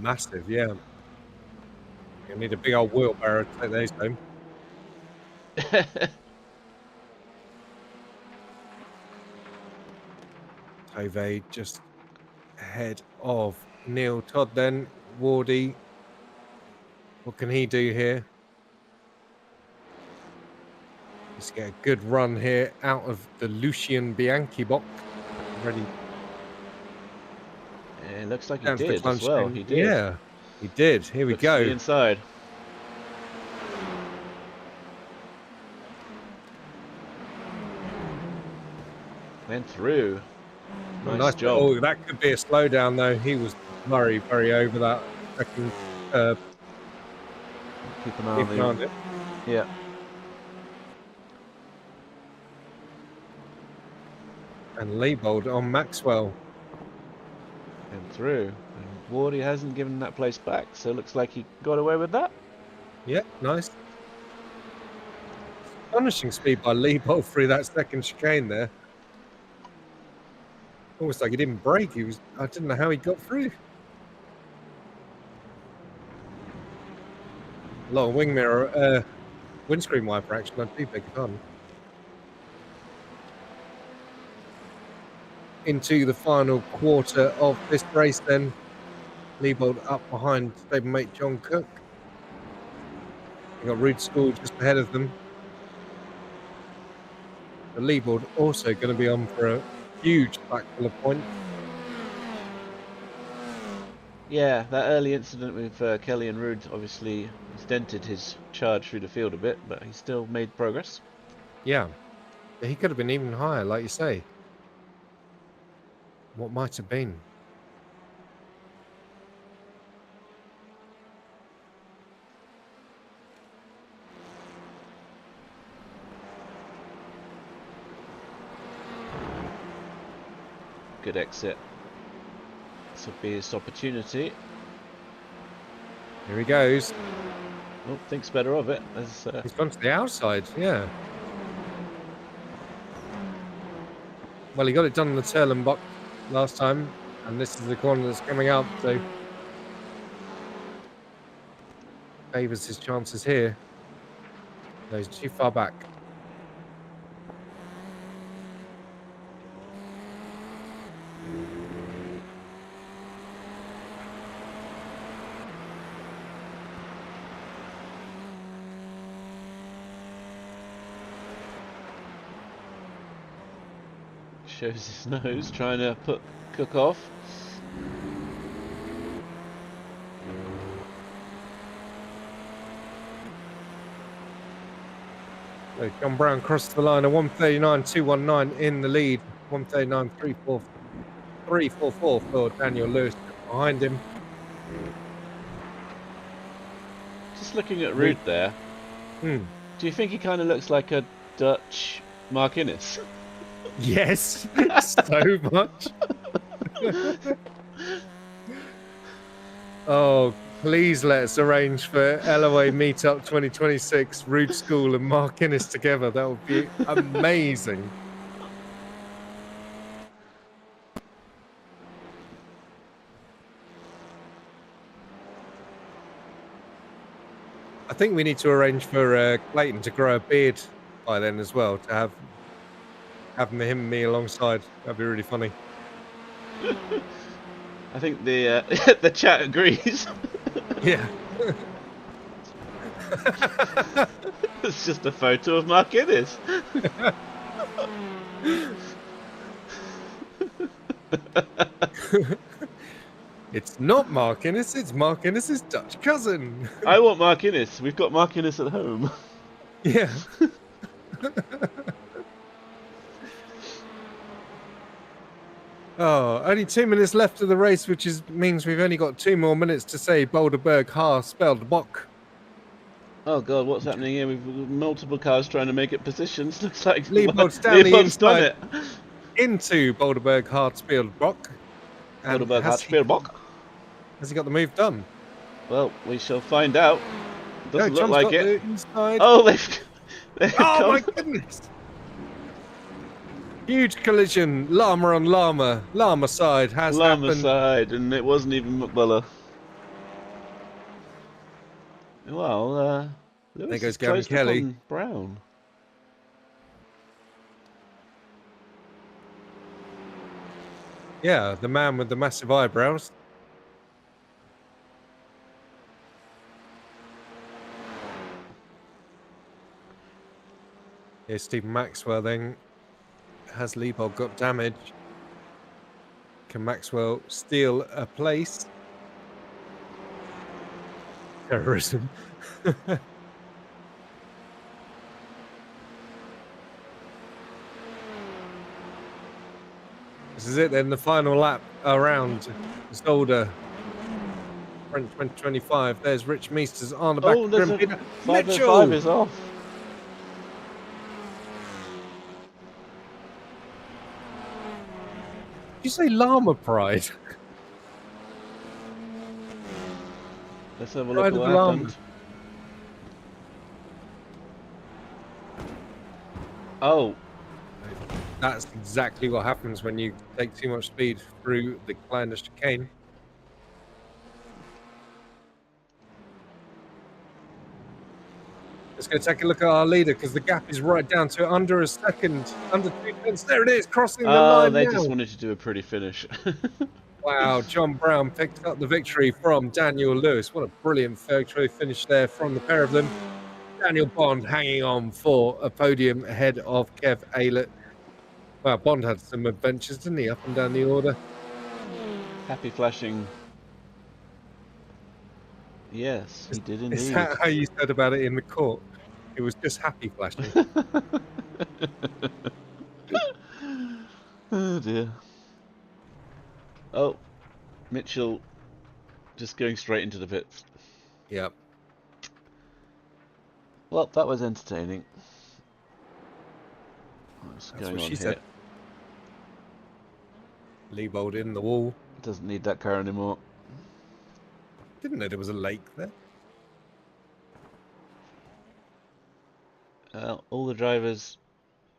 Massive, yeah. You need a big old wheelbarrow to take those home. Tove just ahead of Neil Todd then. Wardy. What can he do here? Let's get a good run here out of the Lucian Bianchi box. Ready. It looks like he Down to the did as clutch well. thing. He did. Yeah, he did. Here we Looks to the go. inside. And through. Nice job. Oh, that could be a slowdown though. He was very over that second Keep an eye on it. Yeah. And Leibold on Maxwell. And through. And Wardy hasn't given that place back, so it looks like he got away with that. Yeah, nice. Astonishing speed by Leibold through that second chicane there. Almost like he didn't brake. I didn't know how he got through. A lot of wing mirror, windscreen wiper action. I do beg your pardon. Into the final quarter of this race then. Leibold up behind stablemate John Cook. We've got Rude School just ahead of them. The Leibold also going to be on for a huge back full of points. Yeah, that early incident with Kelly and Rude obviously dented his charge through the field a bit, but he still made progress. Yeah. He could have been even higher, like you say. What might have been? Good exit. This will be his opportunity. Here he goes. Oh, thinks better of it. As, He's gone to the outside, yeah. Well, he got it done in the Turlen box last time, and this is the corner that's coming up, so favours his chances here. No, he's too far back. shows his nose, trying to put Cook off. So John Brown crossed the line at 139.219 in the lead. 139.344 for Daniel Lewis behind him. Just looking at Rude there. Do you think he kind of looks like a Dutch Mark Innes? Yes, so much. Oh, please let's arrange for LOA Meetup 2026, Rude School and Mark Innes together. That would be amazing. I think we need to arrange for Clayton to grow a beard by then as well, to have him and me alongside. That'd be really funny. I think the the chat agrees. Yeah. It's just a photo of Mark Innes. It's not Mark Innes, it's Mark Innes' Dutch cousin. I want Mark Innes. We've got Mark Innes at home. Yeah. Oh, only 2 minutes left of the race, which means we've only got 2 more minutes to say Boulderberg Ha spelled Bock. Oh god, what's happening here? We've multiple cars trying to make it positions. Looks like Leopold's down the Leopold's done inside it. into Boulderberg Hartsfield Bock. And Boulderberg has he Hartsfield got the move done? Well, we shall find out. Doesn't look John's like got it. the inside. Oh, they've Oh come. my goodness! Huge collision, llama on llama. Llama side has Llama happened. side, and it wasn't even McBuller. Well, Lewis There goes is Gavin close Kelly. upon Brown. Yeah, the man with the massive eyebrows. Here's Stephen Maxwell then. Has Leopold got damage? Can Maxwell steal a place? Terrorism. This is it then, the final lap around Zolder. French 2025. There's Rich Meesters on the back Oh, of there's Grim a Peter. 505 is off. Did you say llama pride? Let's have a Pride look of what the llama. happened. Oh, That's exactly what happens when you take too much speed through the Kleiner chicane. Let's go take a look at our leader because the gap is right down to under a second, under 2 tenths. There it is, crossing the line they now. just wanted to do a pretty finish. Wow, John Brown picked up the victory from Daniel Lewis. What a brilliant victory finish there from the pair of them. Daniel Bond hanging on for a podium ahead of Kev Aylett. Well, Bond had some adventures, didn't he, up and down the order? Happy flashing. Yes, he did indeed. Is that how you said about it in the court? It was just happy flashing. Oh dear. Oh, Mitchell just going straight into the pits. Yep. Well, that was entertaining. What's That's going what on she here? said. Leopold in the wall. Doesn't need that car anymore. Didn't know there was a lake there. All the drivers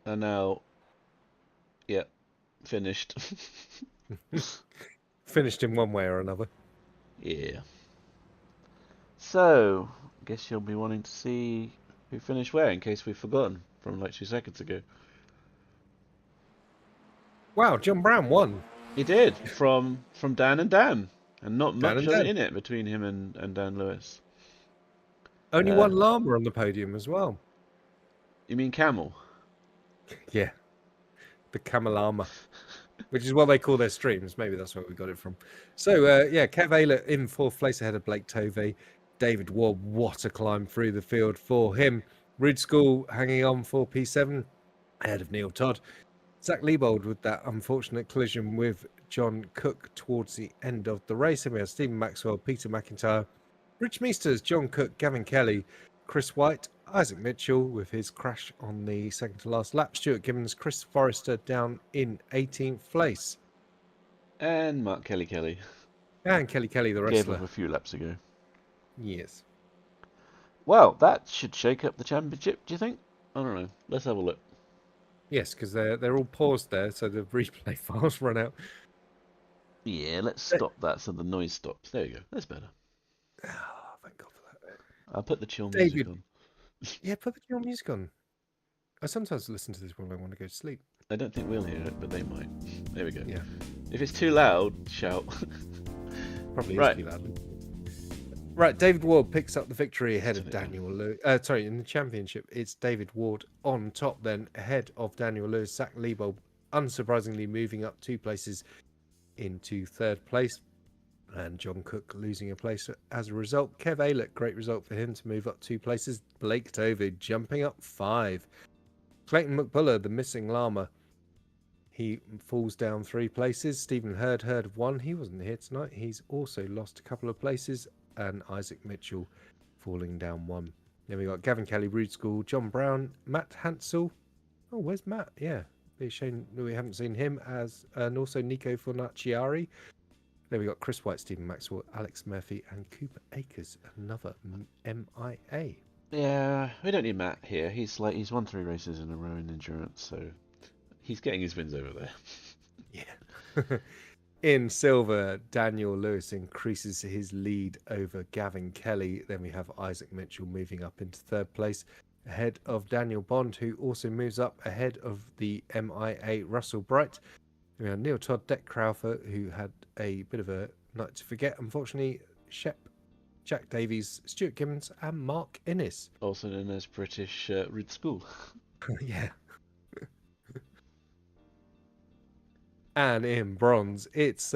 are now, finished. Finished in one way or another. Yeah. So, guess you'll be wanting to see who finished where, in case we've forgotten from like 2 seconds ago. Wow, John Brown won. He did, from Dan and Dan. And not Dan much and Dan. in it between him and Dan Lewis. Only one llama on the podium as well. You mean Camel? Yeah. The Camelama. Which is what they call their streams. Maybe that's where we got it from. So, yeah, Kev Aylett in 4th place ahead of Blake Tovey. David Ward, what a climb through the field for him. Rude School hanging on for P7 ahead of Neil Todd. Zach Liebold with that unfortunate collision with John Cook towards the end of the race. And we have Stephen Maxwell, Peter McIntyre, Rich Meesters, John Cook, Gavin Kelly, Chris White, Isaac Mitchell with his crash on the second to last lap, Stuart Gibbons, Chris Forrester down in 18th place. And Mark Kelly. And Kelly the Gave wrestler. up a few laps ago. Yes. Well, that should shake up the championship, do you think? I don't know. Let's have a look. Yes, because they're all paused there, so the replay files run out. Yeah, let's stop that so the noise stops. There you go. That's better. Oh, thank God for that. I'll put the chill music on. Yeah, put the chill music on. I sometimes listen to this when I want to go to sleep. I don't think we'll hear it, but they might. There we go. Yeah. If it's too loud, shout. Probably Right. is too loud. Right, David Ward picks up the victory ahead of Absolutely. Daniel Lewis. Sorry, in the championship, it's David Ward on top then, ahead of Daniel Lewis. Zach Liebold, unsurprisingly, moving up 2 places into 3rd place. And John Cook losing a place as a result. Kev Aylett, great result for him to move up 2 places. Blake Tovey jumping up 5. Clayton McBuller, the missing llama. He falls down 3 places. Stephen Hurd of 1. He wasn't here tonight. He's also lost a couple of places. And Isaac Mitchell falling down 1. Then we got Gavin Kelly, Rude School, John Brown, Matt Hansel. Oh, where's Matt? Yeah, it's a shame we haven't seen him, and also Nico Fornaciari. Then we got Chris White, Stephen Maxwell, Alex Murphy, and Cooper Akers, another MIA. Yeah, we don't need Matt here. He's won 3 races in a row in endurance, so he's getting his wins over there. Yeah. In silver, Daniel Lewis increases his lead over Gavin Kelly. Then we have Isaac Mitchell moving up into 3rd place, ahead of Daniel Bond, who also moves up ahead of the MIA Russell Bright. We have Neil Todd, Deck Crowther, who had a bit of a night to forget, unfortunately. Shep, Jack Davies, Stuart Gibbons, and Mark Innes. Also known as British Rude School. Yeah. And in bronze, it's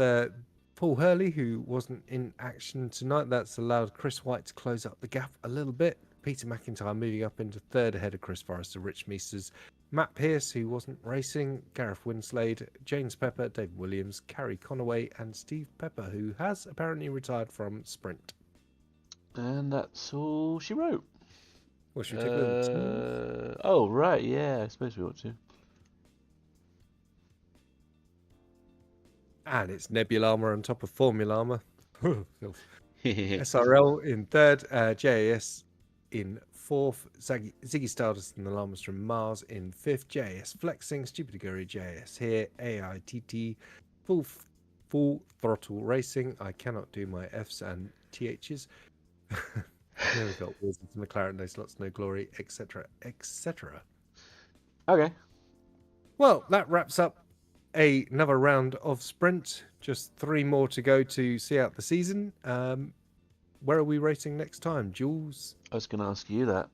Paul Hurley, who wasn't in action tonight. That's allowed Chris White to close up the gap a little bit. Peter McIntyre moving up into 3rd ahead of Chris Forrester, Rich Meesters, Matt Pearce, who wasn't racing, Gareth Winslade, James Pepper, David Williams, Carrie Conaway, and Steve Pepper, who has apparently retired from sprint. And that's all she wrote. Well, should we take a look? Oh, right, yeah, I suppose we ought to. And it's Nebulama on top of Formulama. SRL in 3rd, JAS in 4th, Ziggy Stardust and the Llamas from Mars in 5th, JAS Flexing, Stupid Aguri, JAS here, AITT, full throttle racing. I cannot do my Fs and THs. Then we've got Wizards, McLaren, no slots, no glory, etc., etc. Okay. Well, that wraps up another round of sprint. Just 3 more to go to see out the season. Where are we racing next time, Jules? I was going to ask you that.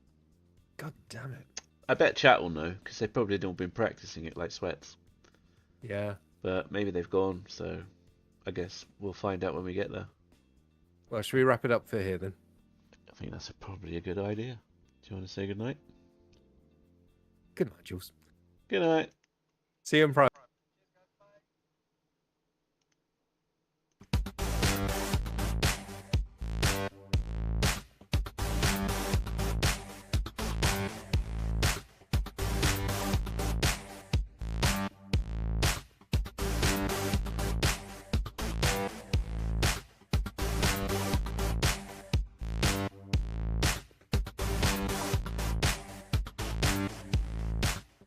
God damn it. I bet chat will know, because they've probably not been practicing it like sweats. Yeah. But maybe they've gone, so I guess we'll find out when we get there. Well, should we wrap it up for here then? I think that's probably a good idea. Do you want to say goodnight? Good night, Jules. Good night. See you in private.